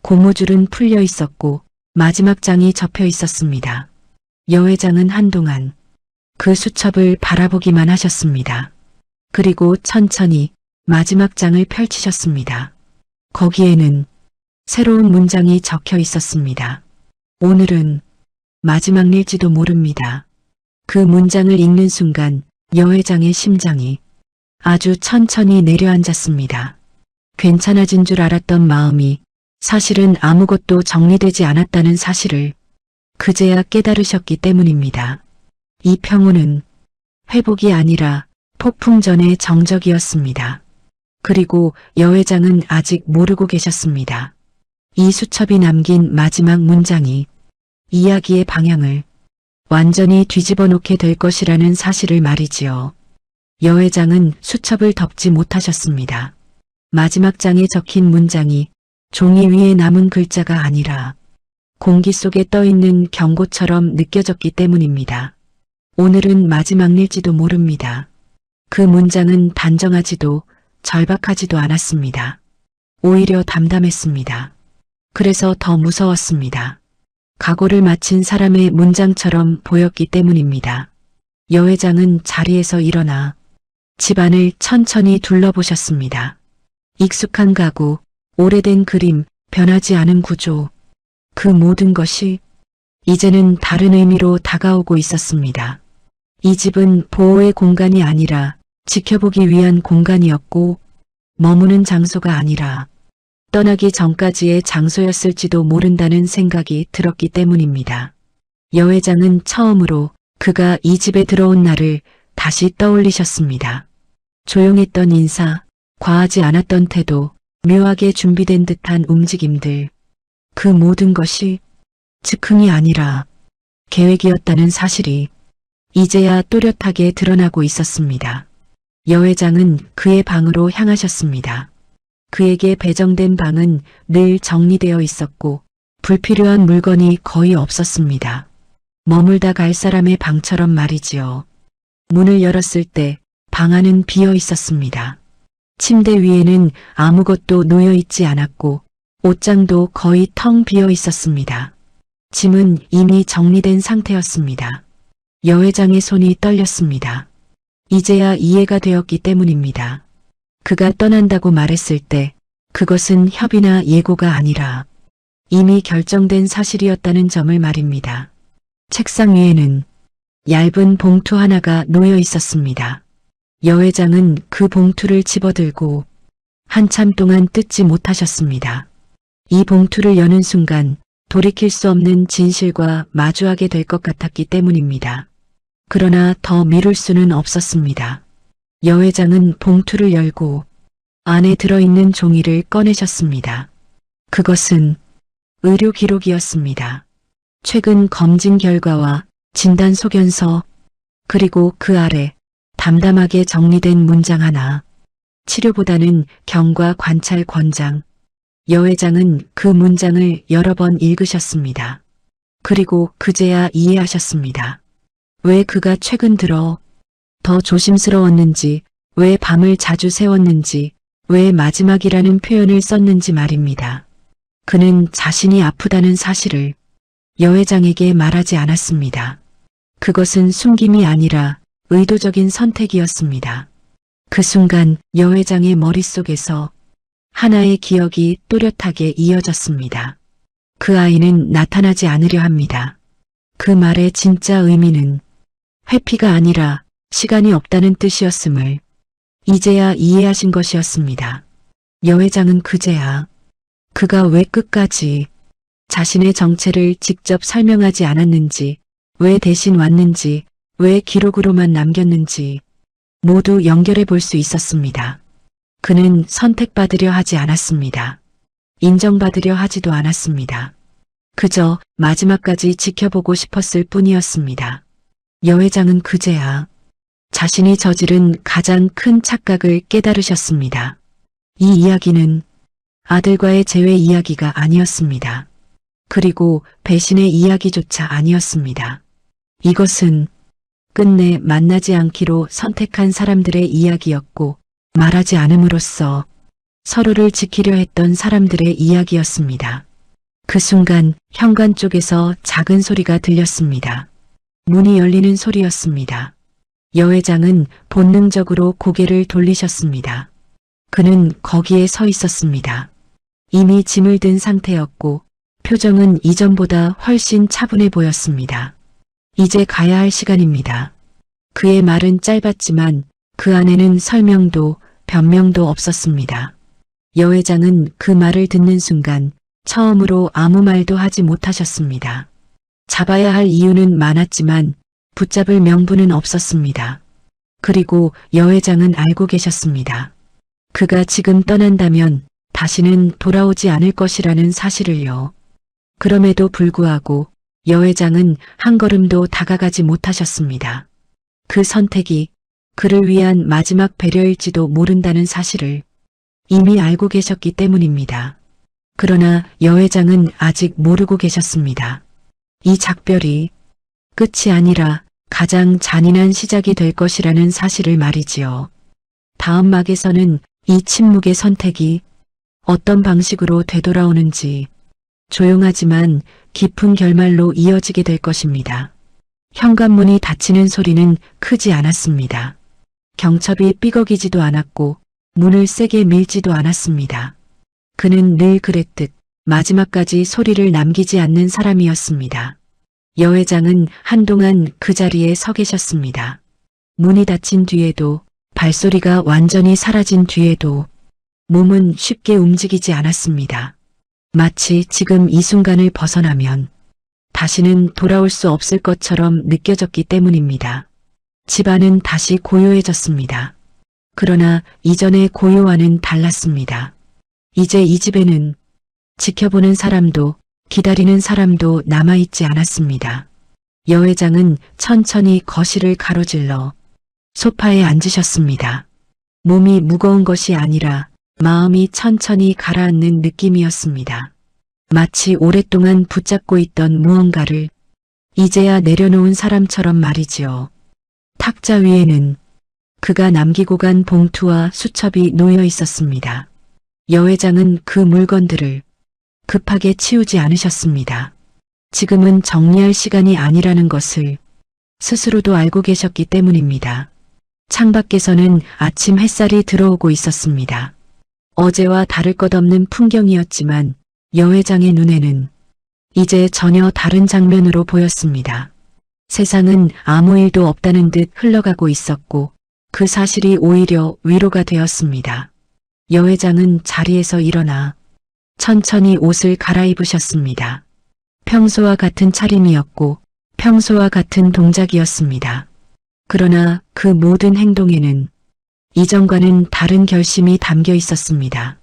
고무줄은 풀려 있었고 마지막 장이 접혀 있었습니다. 여 회장은 한동안 그 수첩을 바라보기만 하셨습니다. 그리고 천천히 마지막 장을 펼치셨습니다. 거기에는 새로운 문장이 적혀 있었습니다. 오늘은 마지막일지도 모릅니다. 그 문장을 읽는 순간 여 회장의 심장이 아주 천천히 내려앉았습니다. 괜찮아진 줄 알았던 마음이 사실은 아무것도 정리되지 않았다는 사실을 그제야 깨달으셨기 때문입니다. 이 평온은 회복이 아니라 폭풍 전의 정적이었습니다. 그리고 여 회장은 아직 모르고 계셨습니다. 이 수첩이 남긴 마지막 문장이 이야기의 방향을 완전히 뒤집어 놓게 될 것이라는 사실을 말이지요. 여 회장은 수첩을 덮지 못하셨습니다. 마지막 장에 적힌 문장이 종이 위에 남은 글자가 아니라 공기 속에 떠있는 경고처럼 느껴졌기 때문입니다. 오늘은 마지막일지도 모릅니다. 그 문장은 단정하지도 절박하지도 않았습니다. 오히려 담담했습니다. 그래서 더 무서웠습니다. 각오를 마친 사람의 문장처럼 보였기 때문입니다. 여 회장은 자리에서 일어나 집안을 천천히 둘러보셨습니다. 익숙한 가구, 오래된 그림, 변하지 않은 구조, 그 모든 것이 이제는 다른 의미로 다가오고 있었습니다. 이 집은 보호의 공간이 아니라 지켜보기 위한 공간이었고 머무는 장소가 아니라 떠나기 전까지의 장소였을지도 모른다는 생각이 들었기 때문입니다. 여 회장은 처음으로 그가 이 집에 들어온 날을 다시 떠올리셨습니다. 조용했던 인사, 과하지 않았던 태도, 묘하게 준비된 듯한 움직임들, 그 모든 것이 즉흥이 아니라 계획이었다는 사실이 이제야 또렷하게 드러나고 있었습니다. 여 회장은 그의 방으로 향하셨습니다. 그에게 배정된 방은 늘 정리되어 있었고 불필요한 물건이 거의 없었습니다. 머물다 갈 사람의 방처럼 말이지요. 문을 열었을 때 방 안은 비어 있었습니다. 침대 위에는 아무것도 놓여 있지 않았고 옷장도 거의 텅 비어 있었습니다. 짐은 이미 정리된 상태였습니다. 여 회장의 손이 떨렸습니다. 이제야 이해가 되었기 때문입니다. 그가 떠난다고 말했을 때 그것은 협의나 예고가 아니라 이미 결정된 사실이었다는 점을 말입니다. 책상 위에는 얇은 봉투 하나가 놓여 있었습니다. 여 회장은 그 봉투를 집어들고 한참 동안 뜯지 못하셨습니다. 이 봉투를 여는 순간 돌이킬 수 없는 진실과 마주하게 될 것 같았기 때문입니다. 그러나 더 미룰 수는 없었습니다. 여 회장은 봉투를 열고 안에 들어있는 종이를 꺼내셨습니다. 그것은 의료 기록이었습니다. 최근 검진 결과와 진단 소견서, 그리고 그 아래 담담하게 정리된 문장 하나. 치료보다는 경과 관찰 권장. 여 회장은 그 문장을 여러 번 읽으셨습니다. 그리고 그제야 이해하셨습니다. 왜 그가 최근 들어 더 조심스러웠는지, 왜 밤을 자주 새웠는지, 왜 마지막이라는 표현을 썼는지 말입니다. 그는 자신이 아프다는 사실을 여 회장에게 말하지 않았습니다. 그것은 숨김이 아니라 의도적인 선택이었습니다. 그 순간 여 회장의 머릿속에서 하나의 기억이 또렷하게 이어졌습니다. 그 아이는 나타나지 않으려 합니다. 그 말의 진짜 의미는 회피가 아니라 시간이 없다는 뜻이었음을 이제야 이해하신 것이었습니다. 여 회장은 그제야 그가 왜 끝까지 자신의 정체를 직접 설명하지 않았는지, 왜 대신 왔는지, 왜 기록으로만 남겼는지 모두 연결해 볼 수 있었습니다. 그는 선택받으려 하지 않았습니다. 인정받으려 하지도 않았습니다. 그저 마지막까지 지켜보고 싶었을 뿐이었습니다. 여 회장은 그제야 자신이 저지른 가장 큰 착각을 깨달으셨습니다. 이 이야기는 아들과의 재회 이야기가 아니었습니다. 그리고 배신의 이야기조차 아니었습니다. 이것은 끝내 만나지 않기로 선택한 사람들의 이야기였고 말하지 않음으로써 서로를 지키려 했던 사람들의 이야기였습니다. 그 순간 현관 쪽에서 작은 소리가 들렸습니다. 문이 열리는 소리였습니다. 여 회장은 본능적으로 고개를 돌리셨습니다. 그는 거기에 서 있었습니다. 이미 짐을 든 상태였고 표정은 이전보다 훨씬 차분해 보였습니다. 이제 가야 할 시간입니다. 그의 말은 짧았지만 그 안에는 설명도 변명도 없었습니다. 여 회장은 그 말을 듣는 순간 처음으로 아무 말도 하지 못하셨습니다. 잡아야 할 이유는 많았지만 붙잡을 명분은 없었습니다. 그리고 여 회장은 알고 계셨습니다. 그가 지금 떠난다면 다시는 돌아오지 않을 것이라는 사실을요. 그럼에도 불구하고 여 회장은 한 걸음도 다가가지 못하셨습니다. 그 선택이 그를 위한 마지막 배려일지도 모른다는 사실을 이미 알고 계셨기 때문입니다. 그러나 여 회장은 아직 모르고 계셨습니다. 이 작별이 끝이 아니라 가장 잔인한 시작이 될 것이라는 사실을 말이지요. 다음 막에서는 이 침묵의 선택이 어떤 방식으로 되돌아오는지 조용하지만 깊은 결말로 이어지게 될 것입니다. 현관문이 닫히는 소리는 크지 않았습니다. 경첩이 삐걱이지도 않았고 문을 세게 밀지도 않았습니다. 그는 늘 그랬듯 마지막까지 소리를 남기지 않는 사람이었습니다. 여 회장은 한동안 그 자리에 서 계셨습니다. 문이 닫힌 뒤에도, 발소리가 완전히 사라진 뒤에도 몸은 쉽게 움직이지 않았습니다. 마치 지금 이 순간을 벗어나면 다시는 돌아올 수 없을 것처럼 느껴졌기 때문입니다. 집안은 다시 고요해졌습니다. 그러나 이전의 고요와는 달랐습니다. 이제 이 집에는 지켜보는 사람도 기다리는 사람도 남아있지 않았습니다. 여 회장은 천천히 거실을 가로질러 소파에 앉으셨습니다. 몸이 무거운 것이 아니라 마음이 천천히 가라앉는 느낌이었습니다. 마치 오랫동안 붙잡고 있던 무언가를 이제야 내려놓은 사람처럼 말이지요. 탁자 위에는 그가 남기고 간 봉투와 수첩이 놓여 있었습니다. 여 회장은 그 물건들을 급하게 치우지 않으셨습니다. 지금은 정리할 시간이 아니라는 것을 스스로도 알고 계셨기 때문입니다. 창밖에서는 아침 햇살이 들어오고 있었습니다. 어제와 다를 것 없는 풍경이었지만 여 회장의 눈에는 이제 전혀 다른 장면으로 보였습니다. 세상은 아무 일도 없다는 듯 흘러가고 있었고 그 사실이 오히려 위로가 되었습니다. 여 회장은 자리에서 일어나 천천히 옷을 갈아입으셨습니다. 평소와 같은 차림이었고 평소와 같은 동작이었습니다. 그러나 그 모든 행동에는 이전과는 다른 결심이 담겨 있었습니다.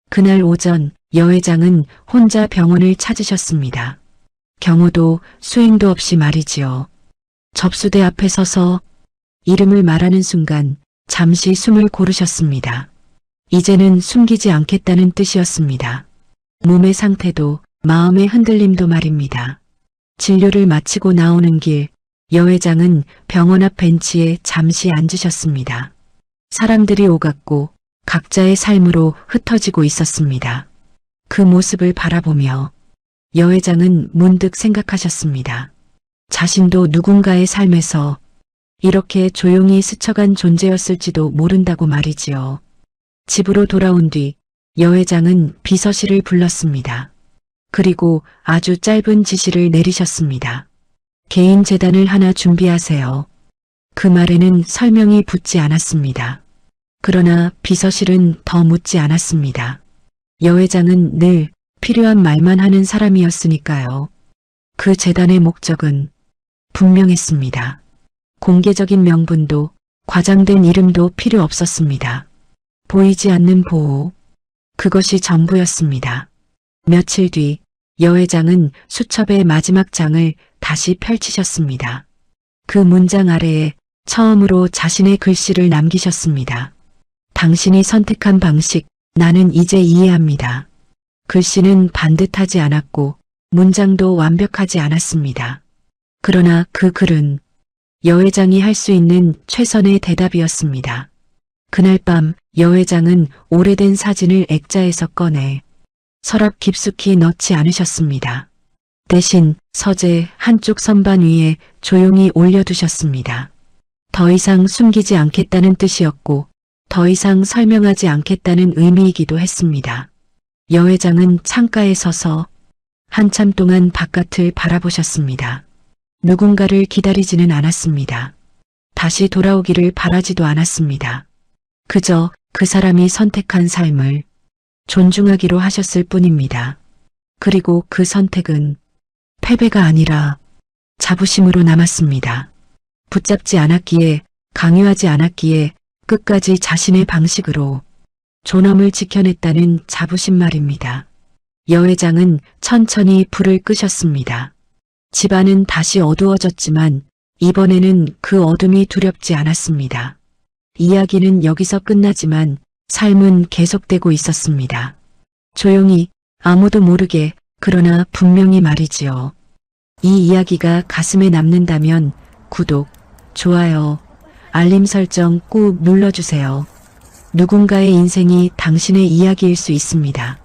그날 오전 여 회장은 혼자 병원을 찾으셨습니다. 경호도 수행도 없이 말이지요. 접수대 앞에 서서 이름을 말하는 순간 잠시 숨을 고르셨습니다. 이제는 숨기지 않겠다는 뜻이었습니다. 몸의 상태도 마음의 흔들림도 말입니다. 진료를 마치고 나오는 길, 여 회장은 병원 앞 벤치에 잠시 앉으셨습니다. 사람들이 오갔고 각자의 삶으로 흩어지고 있었습니다. 그 모습을 바라보며 여 회장은 문득 생각하셨습니다. 자신도 누군가의 삶에서 이렇게 조용히 스쳐간 존재였을지도 모른다고 말이지요. 집으로 돌아온 뒤 여 회장은 비서실을 불렀습니다. 그리고 아주 짧은 지시를 내리셨습니다. 개인 재단을 하나 준비하세요. 그 말에는 설명이 붙지 않았습니다. 그러나 비서실은 더 묻지 않았습니다. 여 회장은 늘 필요한 말만 하는 사람이었으니까요. 그 재단의 목적은 분명했습니다. 공개적인 명분도 과장된 이름도 필요 없었습니다. 보이지 않는 보호, 그것이 전부였습니다. 며칠 뒤 여 회장은 수첩의 마지막 장을 다시 펼치셨습니다. 그 문장 아래에 처음으로 자신의 글씨를 남기셨습니다. 당신이 선택한 방식, 나는 이제 이해합니다. 글씨는 반듯하지 않았고 문장도 완벽하지 않았습니다. 그러나 그 글은 여 회장이 할 수 있는 최선의 대답이었습니다. 그날 밤 여 회장은 오래된 사진을 액자에서 꺼내 서랍 깊숙이 넣지 않으셨습니다. 대신 서재 한쪽 선반 위에 조용히 올려두셨습니다. 더 이상 숨기지 않겠다는 뜻이었고 더 이상 설명하지 않겠다는 의미이기도 했습니다. 여 회장은 창가에 서서 한참 동안 바깥을 바라보셨습니다. 누군가를 기다리지는 않았습니다. 다시 돌아오기를 바라지도 않았습니다. 그저 그 사람이 선택한 삶을 존중하기로 하셨을 뿐입니다. 그리고 그 선택은 패배가 아니라 자부심으로 남았습니다. 붙잡지 않았기에, 강요하지 않았기에 끝까지 자신의 방식으로 존엄을 지켜냈다는 자부심 말입니다. 여 회장은 천천히 불을 끄셨습니다. 집안은 다시 어두워졌지만 이번에는 그 어둠이 두렵지 않았습니다. 이야기는 여기서 끝나지만 삶은 계속되고 있었습니다. 조용히, 아무도 모르게, 그러나 분명히 말이지요. 이 이야기가 가슴에 남는다면 구독, 좋아요, 알림 설정 꾹 눌러주세요. 누군가의 인생이 당신의 이야기일 수 있습니다.